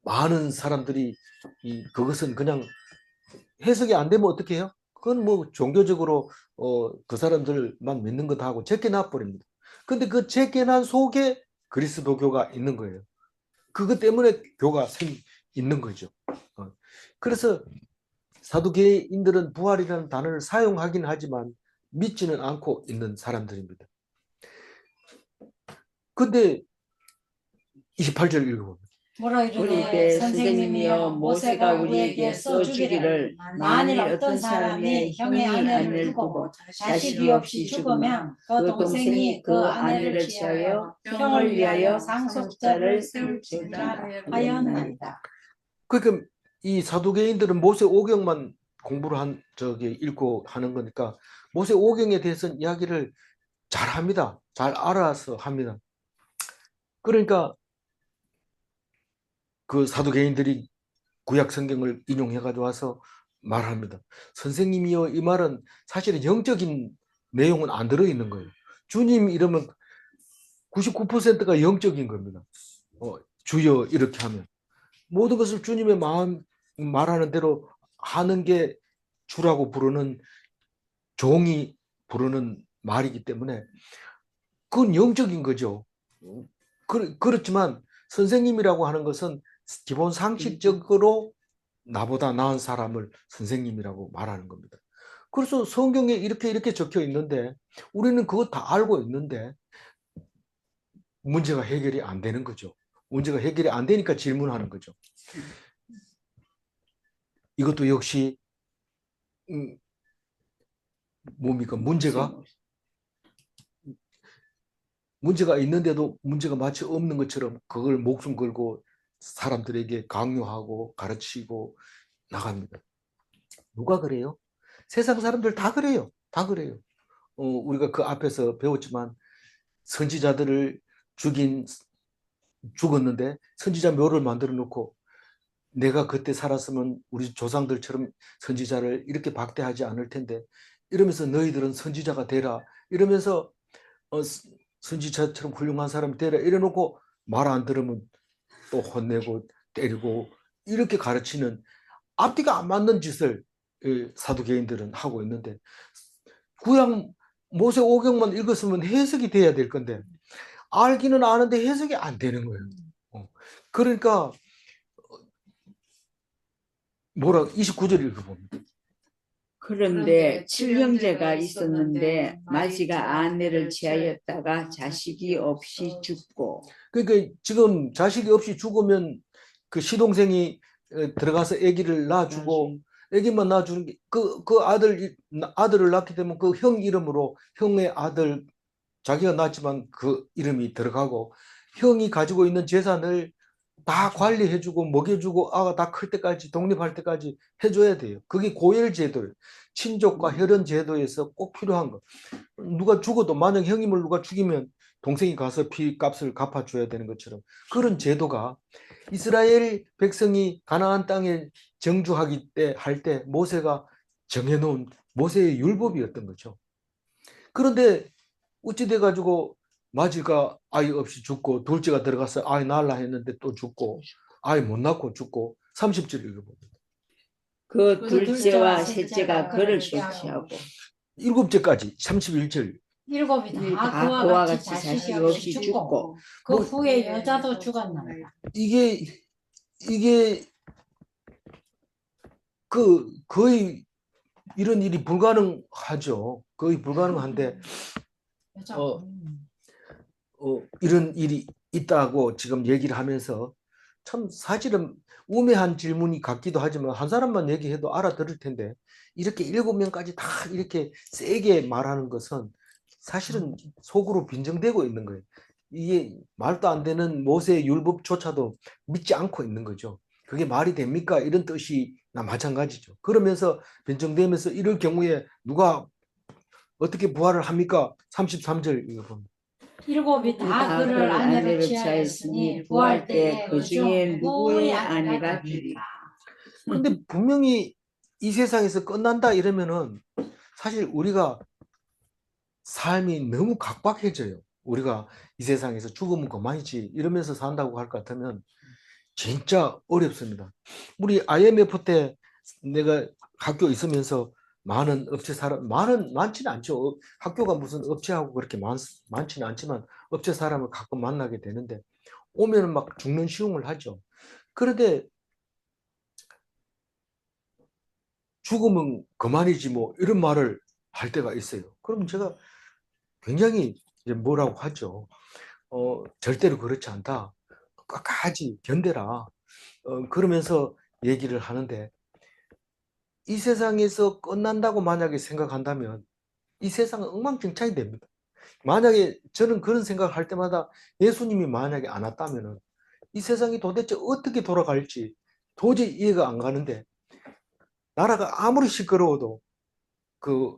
많은 사람들이 그것은 그냥 해석이 안 되면 어떻게 해요? 그건 뭐 종교적으로 그 사람들만 믿는 것도 하고 제껴놔 버립니다. 근데 그 제껴난 속에 그리스도교가 있는 거예요. 그것 때문에 교가 있는 거죠. 그래서 사두개인들은 부활이라는 단어를 사용하긴 하지만 믿지는 않고 있는 사람들입니다. 근데 28절 읽어보면 뭐라 이르되 선생님이여 모세가 우리에게 써주기를 만일 어떤 사람이 형의 아내를 두고 자식이 없이 죽으면 그 동생이 그 아내를 취하여 형을 위하여 상속자를 세울지라 하였나이다. 그러니까 이 사두개인들은 모세 오경만 공부를 읽고 하는 거니까 모세 오경에 대해서는 이야기를 잘 합니다. 잘 알아서 합니다. 그러니까 그 사두개인들이 구약 성경을 인용해 가지고 와서 말합니다. 선생님이요, 이 말은 사실은 영적인 내용은 안 들어있는 거예요. 주님 이러면 99%가 영적인 겁니다. 주여 이렇게 하면 모든 것을 주님의 마음 말하는 대로 하는 게 주라고 부르는, 종이 부르는 말이기 때문에 그건 영적인 거죠. 그렇지만 선생님이라고 하는 것은 기본 상식적으로 나보다 나은 사람을 선생님이라고 말하는 겁니다. 그래서 성경에 이렇게 적혀 있는데 우리는 그거 다 알고 있는데 문제가 해결이 안 되는 거죠. 문제가 해결이 안 되니까 질문하는 거죠. 이것도 역시 뭡니까? 문제가 있는데도 문제가 마치 없는 것처럼 그걸 목숨 걸고 사람들에게 강요하고 가르치고 나갑니다. 누가 그래요? 세상 사람들 다 그래요. 다 그래요. 우리가 그 앞에서 배웠지만 선지자들을 죽었는데 선지자 묘를 만들어 놓고 내가 그때 살았으면 우리 조상들처럼 선지자를 이렇게 박대하지 않을 텐데 이러면서 너희들은 선지자가 되라 이러면서 선지자처럼 훌륭한 사람이 되라 이래놓고 말 안 들으면 또 혼내고 때리고 이렇게 가르치는 앞뒤가 안 맞는 짓을 사두개인들은 하고 있는데 구약 모세 오경만 읽었으면 해석이 돼야 될 건데 알기는 아는데 해석이 안 되는 거예요. 그러니까 29절 읽어봅니다. 그런데 칠형제가 있었는데 마지가 아내를 취하였다가 자식이 없이 죽고. 그러니까 지금 자식이 없이 죽으면 그 시동생이 들어가서 아기를 낳아주고 아기만 낳아주는 게 그 아들을 낳게 되면 그 형 이름으로 형의 아들 자기가 낳았지만 그 이름이 들어가고 형이 가지고 있는 재산을 다 관리해주고 먹여주고 아가 다 클 때까지 독립할 때까지 해줘야 돼요. 그게 고엘 제도예요. 친족과 혈연 제도에서 꼭 필요한 거. 누가 죽어도 만약 형님을 누가 죽이면 동생이 가서 피값을 갚아줘야 되는 것처럼 그런 제도가 이스라엘 백성이 가나안 땅에 정주하기 때 할 때 모세가 정해놓은 모세의 율법이었던 거죠. 그런데 어찌 돼가지고 마지가 아이 없이 죽고 둘째가 들어가서 아이 낳으려 했는데 또 죽고 아이 못 낳고 죽고 30절 읽어봅니다. 그 둘째와 셋째가 그를 쫓아오고 일곱째까지 31절 일곱이 다 그와 같이 자식이 없이 죽고 그 후에 여자도 죽었나이다. 이게 거의 이런 일이 불가능하죠. 거의 불가능한데 이런 일이 있다고 지금 얘기를 하면서 참 사실은 우매한 질문이 같기도 하지만 한 사람만 얘기해도 알아들을 텐데 이렇게 7명까지 다 이렇게 세게 말하는 것은 사실은 속으로 빈정대고 있는 거예요. 이게 말도 안 되는 모세의 율법조차도 믿지 않고 있는 거죠. 그게 말이 됩니까? 이런 뜻이나 마찬가지죠. 그러면서 빈정대면서 이럴 경우에 누가 어떻게 부활을 합니까? 33절 이거 보면 일곱이 다 그를 아내로 취하였으니 부활 때에 그 중에 누구의 아내가 되리라. 근데 분명히 이 세상에서 끝난다 이러면은 사실 우리가 삶이 너무 각박해져요. 우리가 이 세상에서 죽으면 그만이지 이러면서 산다고 할 것 같으면 진짜 어렵습니다. 우리 IMF 때 내가 학교 있으면서 많은 업체 사람 많지는 않죠. 학교가 무슨 업체하고 그렇게 많지는 않지만 업체 사람을 가끔 만나게 되는데 오면은 막 죽는 시험을 하죠. 그런데 죽으면 그만이지 뭐 이런 말을 할 때가 있어요. 그럼 제가 굉장히 이제 뭐라고 하죠. 절대로 그렇지 않다. 끝까지 견뎌라. 그러면서 얘기를 하는데 이 세상에서 끝난다고 만약에 생각한다면 이 세상은 엉망진창이 됩니다. 만약에 저는 그런 생각을 할 때마다 예수님이 만약에 안 왔다면 이 세상이 도대체 어떻게 돌아갈지 도저히 이해가 안 가는데 나라가 아무리 시끄러워도 그,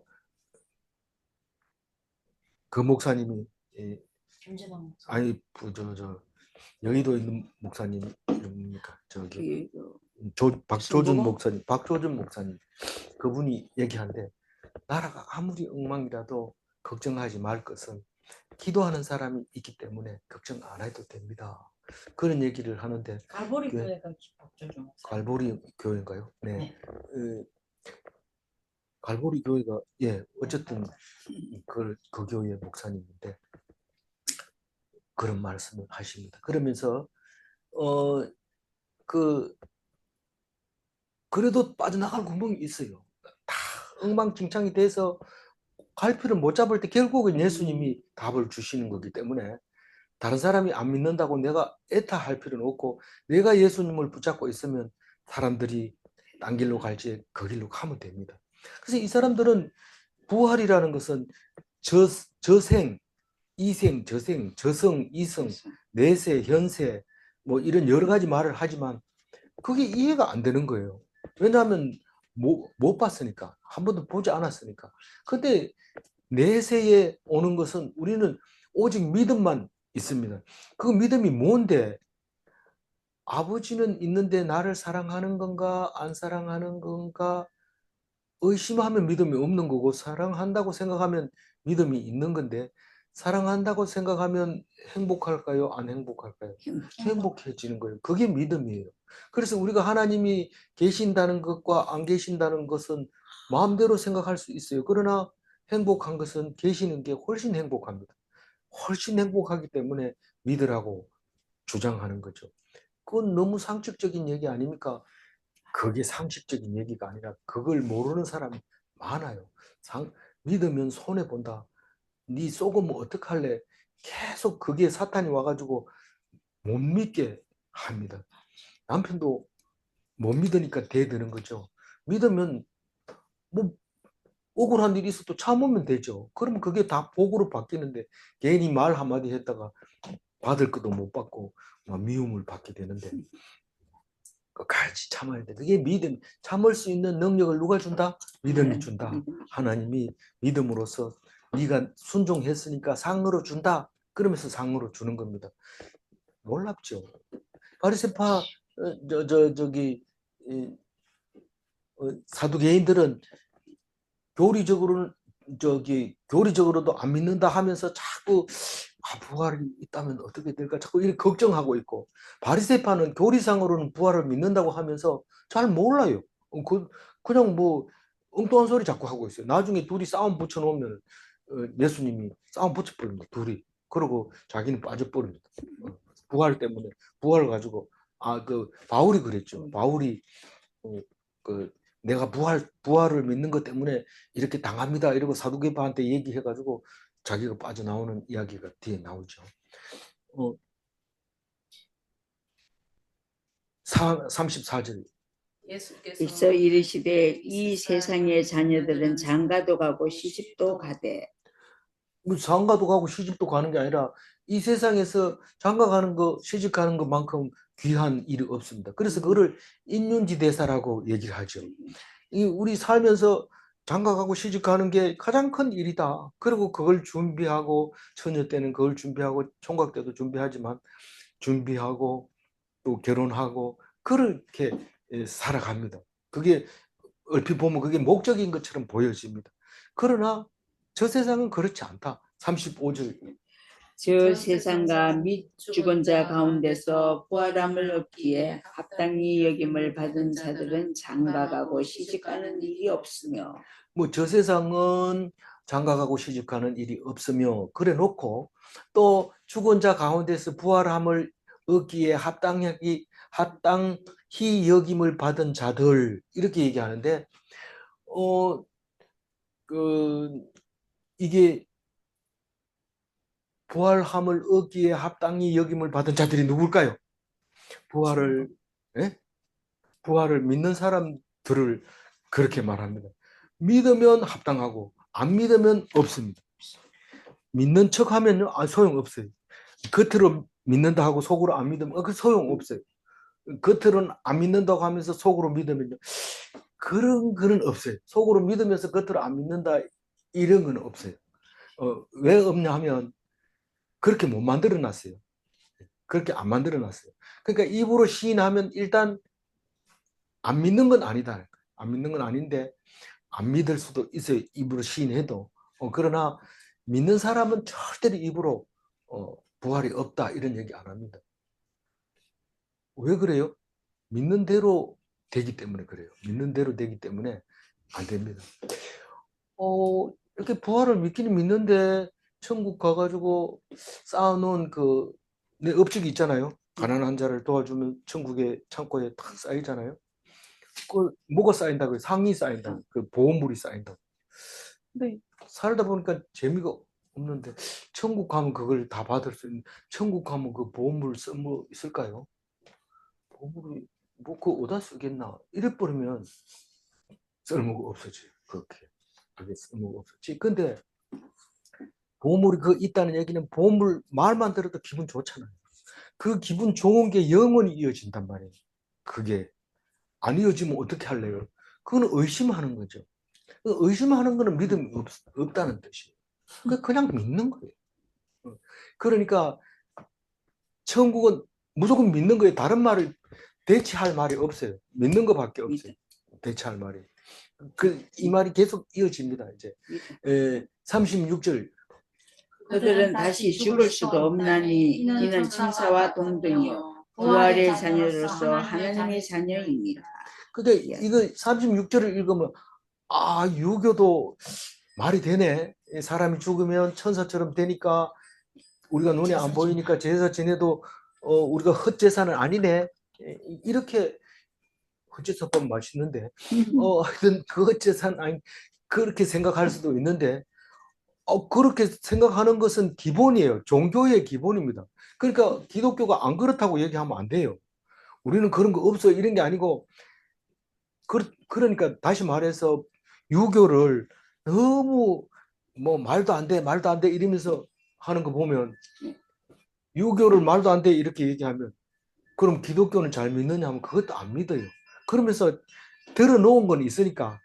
그 목사님이 아니 여의도 있는 목사님 이름입니까? 저기 박조준 목사님 그분이 얘기한데 나라가 아무리 엉망이라도 걱정하지 말 것은 기도하는 사람이 있기 때문에 걱정 안 해도 됩니다. 그런 얘기를 하는데 갈보리 교회가 갈보리 교회인가요? 네. 네. 갈보리 교회가 어쨌든 그 교회의 목사님인데 그런 말씀을 하십니다. 그러면서 그래도 빠져나갈 구멍이 있어요. 다 엉망진창이 돼서 갈피를 못 잡을 때 결국은 예수님이 답을 주시는 거기 때문에 다른 사람이 안 믿는다고 내가 애타할 필요는 없고 내가 예수님을 붙잡고 있으면 사람들이 딴 길로 갈지 그 길로 가면 됩니다. 그래서 이 사람들은 부활이라는 것은 저생, 이생, 저생, 저성, 이성, 내세, 현세 뭐 이런 여러 가지 말을 하지만 그게 이해가 안 되는 거예요. 왜냐하면 못 봤으니까 한 번도 보지 않았으니까. 근데 내세에 오는 것은 우리는 오직 믿음만 있습니다. 그 믿음이 뭔데? 아버지는 있는데 나를 사랑하는 건가 안 사랑하는 건가 의심하면 믿음이 없는 거고 사랑한다고 생각하면 믿음이 있는 건데 사랑한다고 생각하면 행복할까요? 안 행복할까요? 행복해지는 거예요. 그게 믿음이에요. 그래서 우리가 하나님이 계신다는 것과 안 계신다는 것은 마음대로 생각할 수 있어요. 그러나 행복한 것은 계시는 게 훨씬 행복합니다. 훨씬 행복하기 때문에 믿으라고 주장하는 거죠. 그건 너무 상식적인 얘기 아닙니까? 그게 상식적인 얘기가 아니라 그걸 모르는 사람이 많아요. 믿으면 손해본다. 네 속으면 어떡할래? 계속 그게 사탄이 와가지고 못 믿게 합니다. 남편도 못 믿으니까 대드는 거죠. 믿으면 뭐 억울한 일이 있어도 참으면 되죠. 그러면 그게 다 복으로 바뀌는데 괜히 말 한마디 했다가 받을 것도 못 받고 막 미움을 받게 되는데 끝까지 참아야 돼. 그게 믿음. 참을 수 있는 능력을 누가 준다? 믿음이 준다. 하나님이 믿음으로써 네가 순종했으니까 상으로 준다. 그러면서 상으로 주는 겁니다. 놀랍죠. 바리새파 저기 사두개인들은 교리적으로도 안 믿는다 하면서 자꾸 부활이 있다면 어떻게 될까 자꾸 이렇게 걱정하고 있고, 바리새파는 교리상으로는 부활을 믿는다고 하면서 잘 몰라요. 그냥 뭐 엉뚱한 소리 자꾸 하고 있어요. 나중에 둘이 싸움 붙여놓으면 예수님이 싸움 붙여버립니다. 둘이. 그러고 자기는 빠져버립니다. 부활 때문에. 부활을 가지고 바울이 그랬죠. 바울이 내가 부활을 믿는 것 때문에 이렇게 당합니다. 이러고 사두개파한테 얘기해가지고 자기가 빠져나오는 이야기가 뒤에 나오죠. 34절. 있어 이르시되 이 세상의 자녀들은 장가도 가고 시집도 가되. 장가도 가고 시집도 가는 게 아니라 이 세상에서 장가 가는 거, 시집 가는 것만큼 귀한 일이 없습니다. 그래서 그거를 인륜지대사라고 얘기를 하죠. 우리 살면서 장가 가고 시집 가는 게 가장 큰 일이다. 그리고 그걸 준비하고, 처녀 때는 그걸 준비하고, 총각 때도 준비하지만 준비하고 또 결혼하고 그렇게 살아갑니다. 그게 얼핏 보면 그게 목적인 것처럼 보여집니다. 그러나 저 세상은 그렇지 않다. 35절. 저 세상과 및 죽은 자 가운데서 부활함을 얻기에 합당히 여김을 받은 자들은 장가가고 시집가는 일이 없으며. 뭐 저 세상은 장가가고 시집가는 일이 없으며 그래 놓고 또 죽은 자 가운데서 부활함을 얻기에 합당히 여김을 받은 자들 이렇게 얘기하는데 이게 부활함을 얻기에 합당히 여김을 받은 자들이 누굴까요? 부활을 믿는 사람들을 그렇게 말합니다. 믿으면 합당하고 안 믿으면 없습니다. 믿는 척하면 소용없어요. 겉으로 믿는다 하고 속으로 안 믿으면 그 소용없어요. 겉으로는 안 믿는다고 하면서 속으로 믿으면 그런 거는 없어요. 속으로 믿으면서 겉으로 안 믿는다 이런 건 없어요. 왜 없냐 하면 그렇게 못 만들어 놨어요. 그렇게 안 만들어 놨어요. 그러니까 입으로 시인하면 일단 안 믿는 건 아니다. 안 믿는 건 아닌데 안 믿을 수도 있어요. 입으로 시인해도. 그러나 믿는 사람은 절대로 입으로 부활이 없다 이런 얘기 안 합니다. 왜 그래요? 믿는 대로 되기 때문에 그래요. 믿는 대로 되기 때문에 안 됩니다. 이렇게 부활을 믿기는 믿는데 천국 가가지고 쌓아놓은 내 업적이 있잖아요. 가난한 자를 도와주면 천국의 창고에 탁 쌓이잖아요. 뭐가 쌓인다고요? 상이 쌓인다. 보험물이 쌓인다. 근데 살다 보니까 재미가 없는데 천국 가면 그걸 다 받을 수 있는, 천국 가면 그 보험물 쓸까요? 보험물이 어디다 쓰겠나? 이래 버리면 쓸모가 없어져요. 그렇게 쓸모가 없었지. 근데 보물이 있다는 얘기는 보물 말만 들어도 기분 좋잖아요. 그 기분 좋은 게 영원히 이어진단 말이에요. 그게 안 이어지면 어떻게 할래요? 그거는 의심하는 거죠. 의심하는 거는 믿음이 없다는 뜻이에요. 그냥 믿는 거예요. 그러니까 천국은 무조건 믿는 거예요. 다른 말을 대체할 말이 없어요. 믿는 것밖에 없어요. 대체할 말이. 이 말이 계속 이어집니다. 이제 36절. 그들은 다시 죽을 수도 없나니 이는 천사와 동등이요 부활의 자녀로서 하나님의 자녀입니다. 근데 이거 36절을 읽으면 유교도 말이 되네. 사람이 죽으면 천사처럼 되니까 우리가 눈에 안 보이니까 제사 지내도 우리가 헛제사는 아니네. 이렇게 헛제사법 맛있는데 하여튼 그 헛제사는 아니 그렇게 생각할 수도 있는데 그렇게 생각하는 것은 기본이에요. 종교의 기본입니다. 그러니까 기독교가 안 그렇다고 얘기하면 안 돼요. 우리는 그런 거 없어 이런 게 아니고 그러니까 다시 말해서 유교를 너무 뭐 말도 안 돼, 말도 안 돼 이러면서 하는 거 보면 유교를 말도 안 돼 이렇게 얘기하면 그럼 기독교는 잘 믿느냐 하면 그것도 안 믿어요. 그러면서 들어놓은 건 있으니까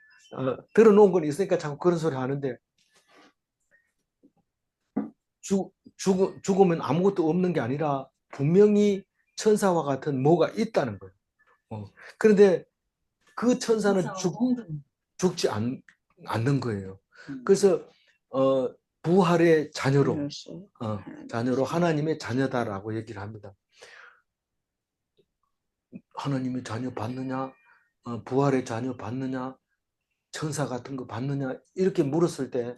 자꾸 그런 소리 하는데 죽으면 아무것도 없는 게 아니라 분명히 천사와 같은 뭐가 있다는 거예요. 그런데 그 천사는 죽지 않는 거예요. 그래서 부활의 자녀로 자녀로 하나님의 자녀다라고 얘기를 합니다. 하나님의 자녀 받느냐, 부활의 자녀 받느냐, 천사 같은 거 받느냐 이렇게 물었을 때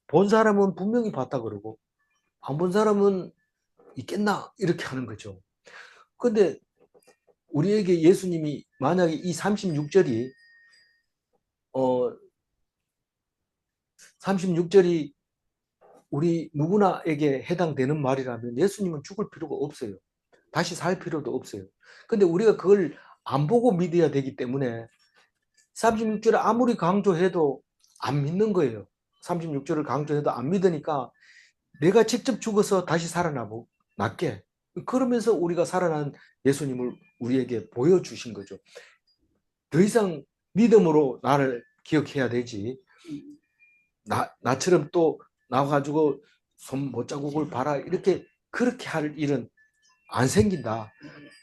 본 사람은 분명히 봤다 그러고 안 본 사람은 있겠나 이렇게 하는 거죠. 근데 우리에게 예수님이 만약에 이 36절이 36절이 우리 누구나에게 해당되는 말이라면 예수님은 죽을 필요가 없어요. 다시 살 필요도 없어요. 근데 우리가 그걸 안 보고 믿어야 되기 때문에 36절을 아무리 강조해도 안 믿는 거예요. 36절을 강조해도 안 믿으니까 내가 직접 죽어서 다시 살아나게 그러면서 우리가 살아난 예수님을 우리에게 보여주신 거죠. 더 이상 믿음으로 나를 기억해야 되지. 나처럼 또 나와가지고 손못자국을 봐라 이렇게 그렇게 할 일은 안 생긴다.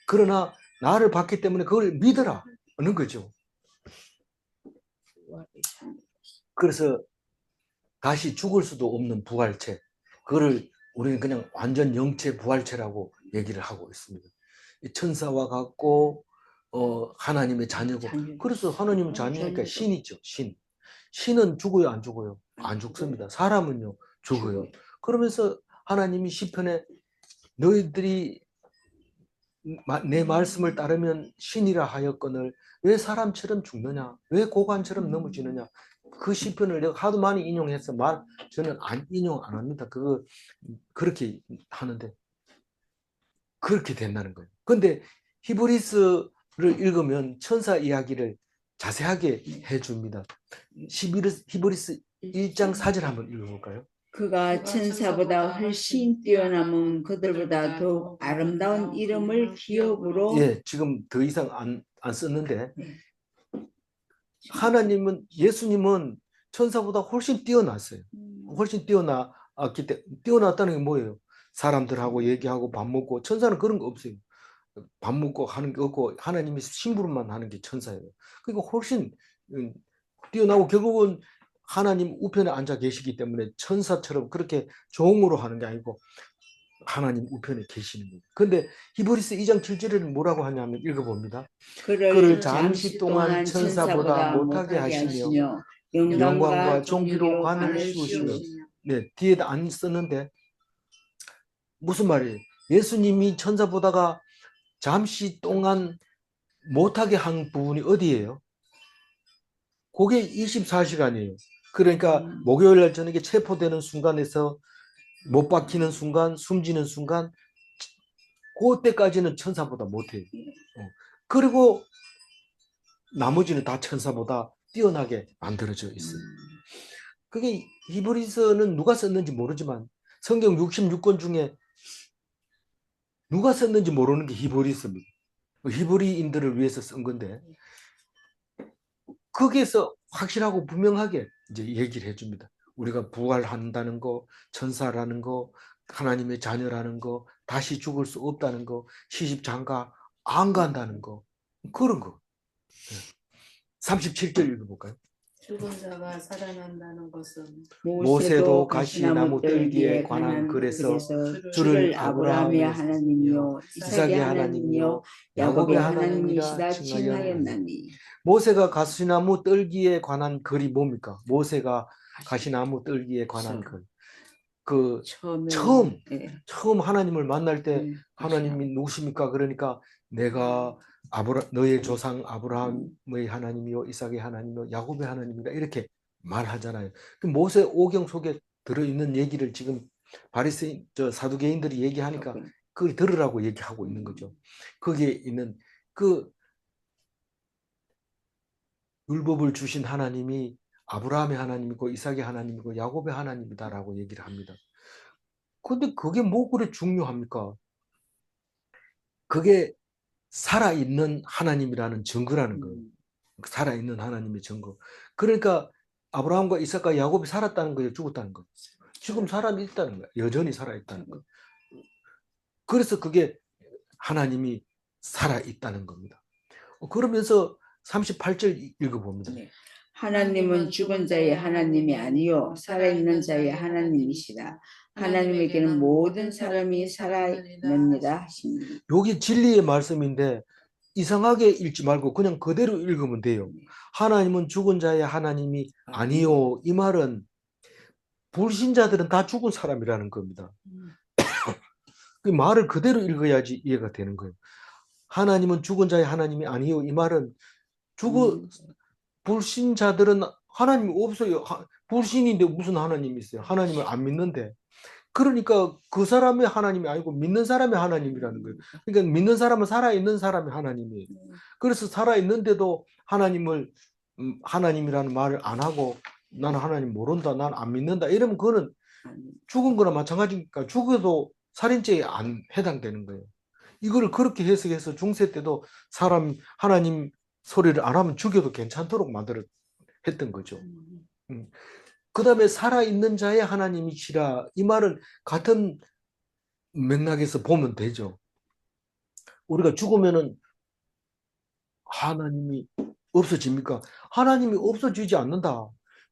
그러나 나를 봤기 때문에 그걸 믿으라는 거죠. 그래서 다시 죽을 수도 없는 부활체, 그거를 우리는 그냥 완전 영체 부활체라고 얘기를 하고 있습니다. 천사와 같고 하나님의 자녀고, 그래서 하나님의 자녀니까 신이죠. 신은 죽어요, 안 죽어요? 안 죽습니다. 사람은요 죽어요. 그러면서 하나님이 시편에 너희들이 내 말씀을 따르면 신이라 하였거늘 왜 사람처럼 죽느냐, 왜 고관처럼 넘어지느냐. 그 시편을 내가 하도 많이 인용해서 저는 인용 안 합니다. 그렇게 하는데 그렇게 된다는 거예요. 근데 히브리스를 읽으면 천사 이야기를 자세하게 해줍니다. 히브리스 1장 4절 한번 읽어볼까요? 그가 천사보다 훨씬 뛰어남은 그들보다 더욱 아름다운 이름을 기업으로. 예, 지금 더 이상 안 썼는데 네. 예수님은 천사보다 훨씬 뛰어났어요. 훨씬 뛰어났기 때문에. 뛰어났다는 게 뭐예요? 사람들하고 얘기하고 밥 먹고. 천사는 그런 거 없어요. 밥 먹고 하는 게 없고 하나님이 심부름만 하는 게 천사예요. 그러니까 훨씬 뛰어나고 결국은 하나님 우편에 앉아 계시기 때문에 천사처럼 그렇게 종으로 하는 게 아니고 하나님 우편에 계시는 거예요. 근데 히브리스 2장 7절에는 뭐라고 하냐면 읽어봅니다. 그를 잠시 동안 천사보다 못하게 하시며 영광과 존귀로 관을 씌우시며. 네, 뒤에다 안 썼는데 무슨 말이에요? 예수님이 천사보다가 잠시 동안 못하게 한 부분이 어디예요? 그게 24시간이에요. 그러니까 목요일 날 저녁에 체포되는 순간에서 못 박히는 순간, 숨지는 순간, 그때까지는 천사보다 못해요. 그리고 나머지는 다 천사보다 뛰어나게 만들어져 있어요. 그게 히브리서는 누가 썼는지 모르지만 성경 66권 중에 누가 썼는지 모르는 게 히브리서입니다. 히브리인들을 위해서 쓴 건데 거기에서 확실하고 분명하게 이제 얘기를 해줍니다. 우리가 부활한다는 거, 천사라는 거, 하나님의 자녀라는 거, 다시 죽을 수 없다는 거, 시집장가 안 간다는 거, 그런 거. 37절 읽어볼까요? 죽은 자가 살아난다는 것은 모세도 가시나무 뜰기에 관한 글에서 주를 아브라함의 하나님이요 이삭의 하나님이요 야곱의 하나님이시다 칭하였나니. 모세가 가시나무 뜰기에 관한 글이 뭡니까? 모세가 가시나무 뜰기에 관한 글. 처음 하나님을 만날 때 하나님이 누구십니까? 그러니까 내가 너의 조상 아브라함의 하나님이요 이삭의 하나님이요 야곱의 하나님이다 이렇게 말하잖아요. 그 모세 오경 속에 들어있는 얘기를 지금 바리새인 사두개인들이 얘기하니까 그걸 들으라고 얘기하고 있는 거죠. 거기에 있는 그 율법을 주신 하나님이 아브라함의 하나님이고 이삭의 하나님이고 야곱의 하나님이다라고 얘기를 합니다. 근데 그게 뭐 그래 중요합니까? 그게 살아있는 하나님이라는 증거라는 거예요. 살아있는 하나님의 증거. 그러니까 아브라함과 이삭과 야곱이 살았다는 거예요, 죽었다는 거예요? 지금 살아있다는 거예요. 여전히 살아있다는 거예요. 그래서 그게 하나님이 살아있다는 겁니다. 그러면서 38절 읽어봅니다. 네. 하나님은 죽은 자의 하나님이 아니요 살아있는 자의 하나님이시라. 하나님에게는 모든 사람이 살아있느니라 하시니. 여기 진리의 말씀인데 이상하게 읽지 말고 그냥 그대로 읽으면 돼요. 하나님은 죽은 자의 하나님이 아니요. 이 말은 불신자들은 다 죽은 사람이라는 겁니다. 그 말을 그대로 읽어야지 이해가 되는 거예요. 하나님은 죽은 자의 하나님이 아니요. 이 말은 불신자들은 하나님이 없어요. 불신인데 무슨 하나님이 있어요? 하나님을 안 믿는데. 그러니까 그 사람의 하나님이 아니고 믿는 사람의 하나님이라는 거예요. 그러니까 믿는 사람은 살아있는 사람의 하나님이에요. 그래서 살아있는데도 하나님을 하나님이라는 말을 안 하고 나는 하나님 모른다, 난 안 믿는다 이러면 그거는 죽은 거나 마찬가지니까 죽어도 살인죄에 안 해당되는 거예요. 이걸 그렇게 해석해서 중세 때도 사람 하나님 소리를 안 하면 죽여도 괜찮도록 만들어 했던 거죠. 그 다음에 살아있는 자의 하나님이시라 이 말은 같은 맥락에서 보면 되죠. 우리가 죽으면은 하나님이 없어집니까? 하나님이 없어지지 않는다.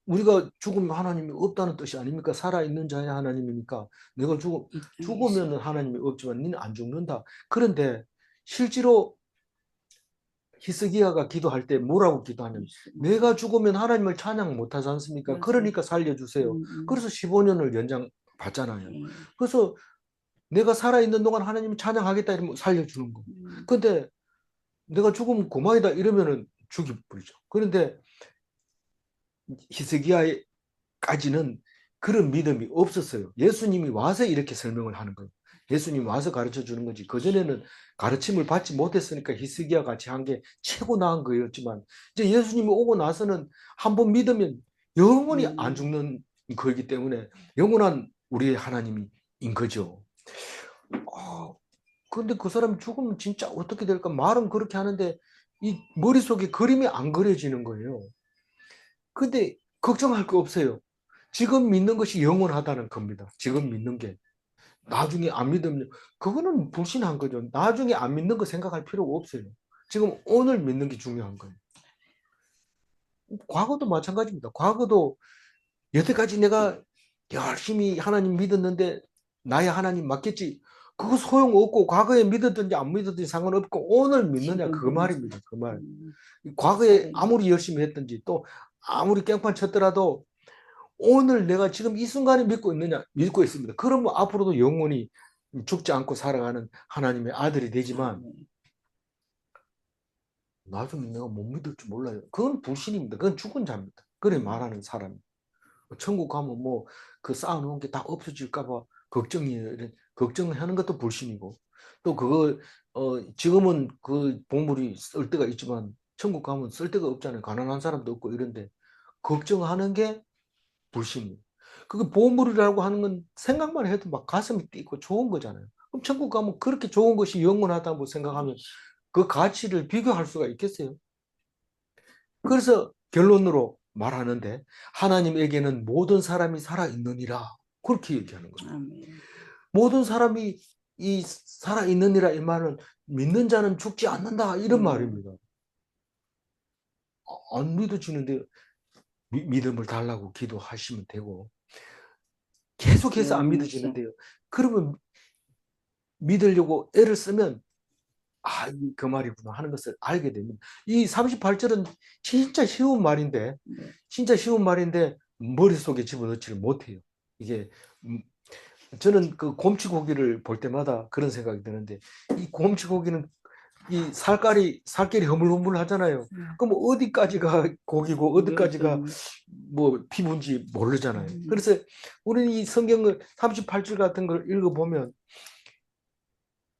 우리가 죽으면 하나님이 없다는 뜻이 아닙니까? 살아있는 자의 하나님이니까 내가 죽으면 하나님이 없지만 너는 안 죽는다. 그런데 실제로 히스기야가 기도할 때 뭐라고 기도하냐면 내가 죽으면 하나님을 찬양 못하지 않습니까? 그러니까 살려주세요. 그래서 15년을 연장받잖아요. 그래서 내가 살아있는 동안 하나님을 찬양하겠다 이러면 살려주는 거. 근데 내가 죽으면 고마이다 이러면은 죽여버리죠. 그런데 히스기야까지는 그런 믿음이 없었어요. 예수님이 와서 이렇게 설명을 하는 거예요. 예수님이 와서 가르쳐 주는 거지. 그전에는 가르침을 받지 못했으니까 히스기야 같이 한 게 최고 나은 거였지만 이제 예수님이 오고 나서는 한번 믿으면 영원히 안 죽는 거이기 때문에 영원한 우리의 하나님인 거죠. 근데 그 사람이 죽으면 진짜 어떻게 될까? 말은 그렇게 하는데 이 머릿속에 그림이 안 그려지는 거예요. 근데 걱정할 거 없어요. 지금 믿는 것이 영원하다는 겁니다. 지금 믿는 게. 나중에 안 믿으면 그거는 불신한 거죠. 나중에 안 믿는 거 생각할 필요가 없어요. 지금 오늘 믿는 게 중요한 거예요. 과거도 마찬가지입니다. 과거도 여태까지 내가 열심히 하나님 믿었는데 나의 하나님 맞겠지. 그거 소용없고 과거에 믿었든지 안 믿었든지 상관없고 오늘 믿느냐 그 말입니다. 그 말. 과거에 아무리 열심히 했든지 또 아무리 깽판 쳤더라도 오늘 내가 지금 이 순간에 믿고 있느냐? 믿고 있습니다. 그러면 앞으로도 영원히 죽지 않고 살아가는 하나님의 아들이 되지만 나중에 내가 못 믿을지 몰라요. 그건 불신입니다. 그건 죽은 자입니다. 그래 말하는 사람. 천국 가면 뭐 그 쌓아놓은 게 다 없어질까 봐 걱정이에요. 걱정하는 것도 불신이고 또 그거 지금은 그 보물이 쓸 데가 있지만 천국 가면 쓸 데가 없잖아요. 가난한 사람도 없고 이런데 걱정하는 게 불신이에요. 그게 보물이라고 하는 건 생각만 해도 막 가슴이 뛰고 좋은 거잖아요. 그럼 천국 가면 그렇게 좋은 것이 영원하다고 생각하면 그 가치를 비교할 수가 있겠어요? 그래서 결론으로 말하는데 하나님에게는 모든 사람이 살아있느니라 그렇게 얘기하는 거예요. 모든 사람이 이 살아있느니라 이 말은 믿는 자는 죽지 않는다 이런 말입니다. 안 믿어지는데 믿음을 달라고 기도하시면 되고 계속해서 안 믿어지는데요. 그러면 믿으려고 애를 쓰면 그 말이구나 하는 것을 알게 됩니다. 이 38절은 진짜 쉬운 말인데 진짜 쉬운 말인데 머릿속에 집어넣지를 못해요. 이게 저는 그 곰치고기를 볼 때마다 그런 생각이 드는데 이 곰치고기는 이 살결이 허물허물 하잖아요. 그럼 어디까지가 고기고 어디까지가 뭐 피부인지 모르잖아요. 그래서 우리는 이 성경을 38절 같은 걸 읽어보면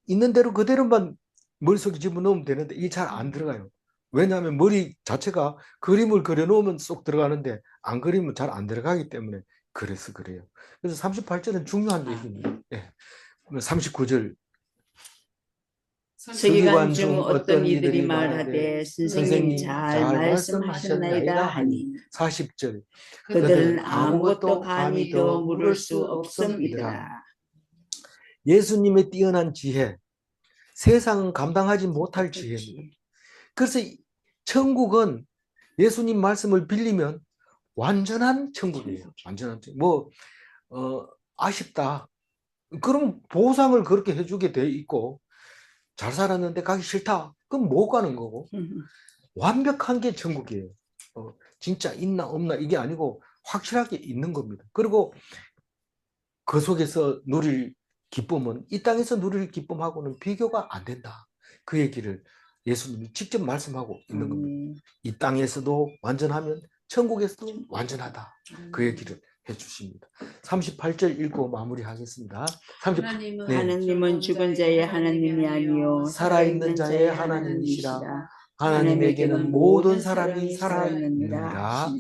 있는 대로 그대로만 머릿속에 집어넣으면 되는데 이게 잘 안 들어가요. 왜냐하면 머리 자체가 그림을 그려놓으면 쏙 들어가는데 안 그리면 잘 안 들어가기 때문에 그래서 그래요. 그래서 38절은 중요한 얘기입니다. 예. 39절 서기관 중 어떤 이들이 말하되 선생님 잘 말씀하셨나이다 하니 40절 그들은 아무것도 감히 더 물을 수 없음이더라. 예수님의 뛰어난 지혜, 세상은 감당하지 못할 지혜입니다. 그래서 천국은 예수님 말씀을 빌리면 완전한 천국이에요. 완전한 천국. 아쉽다. 그럼 보상을 그렇게 해주게 돼 있고, 잘 살았는데 가기 싫다. 그럼 못 가는 거고. 완벽한 게 천국이에요. 진짜 있나 없나 이게 아니고 확실하게 있는 겁니다. 그리고 그 속에서 누릴 기쁨은 이 땅에서 누릴 기쁨하고는 비교가 안 된다. 그 얘기를 예수님이 직접 말씀하고 있는 겁니다. 이 땅에서도 완전하면 천국에서도 완전하다. 그 얘기를 해주십니다. 38절 읽고 마무리하겠습니다. 하나님은 죽은 자의 하나님이 아니요 살아있는 자의 하나님이시라. 하나님에게는 모든 사람이 살아있느니라.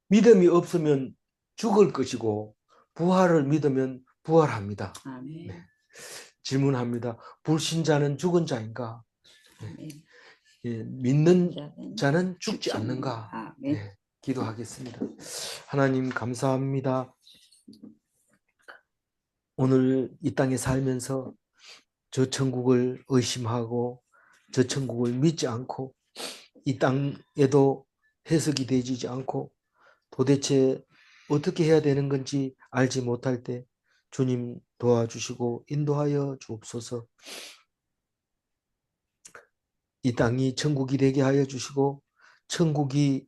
믿음이 없으면 죽을 것이고 부활을 믿으면 부활합니다. 네. 질문합니다. 불신자는 죽은 자인가? 네. 믿는 자는 죽지 않는가? 네. 기도하겠습니다. 하나님 감사합니다. 오늘 이 땅에 살면서 저 천국을 의심하고 저 천국을 믿지 않고 이 땅에도 해석이 되지 않고 도대체 어떻게 해야 되는 건지 알지 못할 때 주님 도와주시고 인도하여 주옵소서. 이 땅이 천국이 되게 하여 주시고 천국이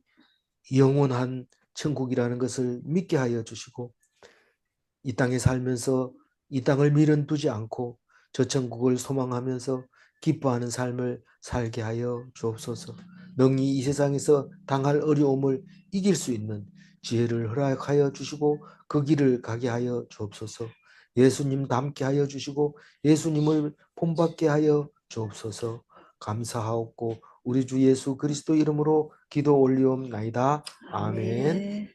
영원한 천국이라는 것을 믿게 하여 주시고 이 땅에 살면서 이 땅을 미련두지 않고 저 천국을 소망하면서 기뻐하는 삶을 살게 하여 주옵소서. 능히 이 세상에서 당할 어려움을 이길 수 있는 지혜를 허락하여 주시고 그 길을 가게 하여 주옵소서. 예수님 닮게 하여 주시고 예수님을 본받게 하여 주옵소서. 감사하옵고 우리 주 예수 그리스도 이름으로 기도 올리옵나이다. 아멘.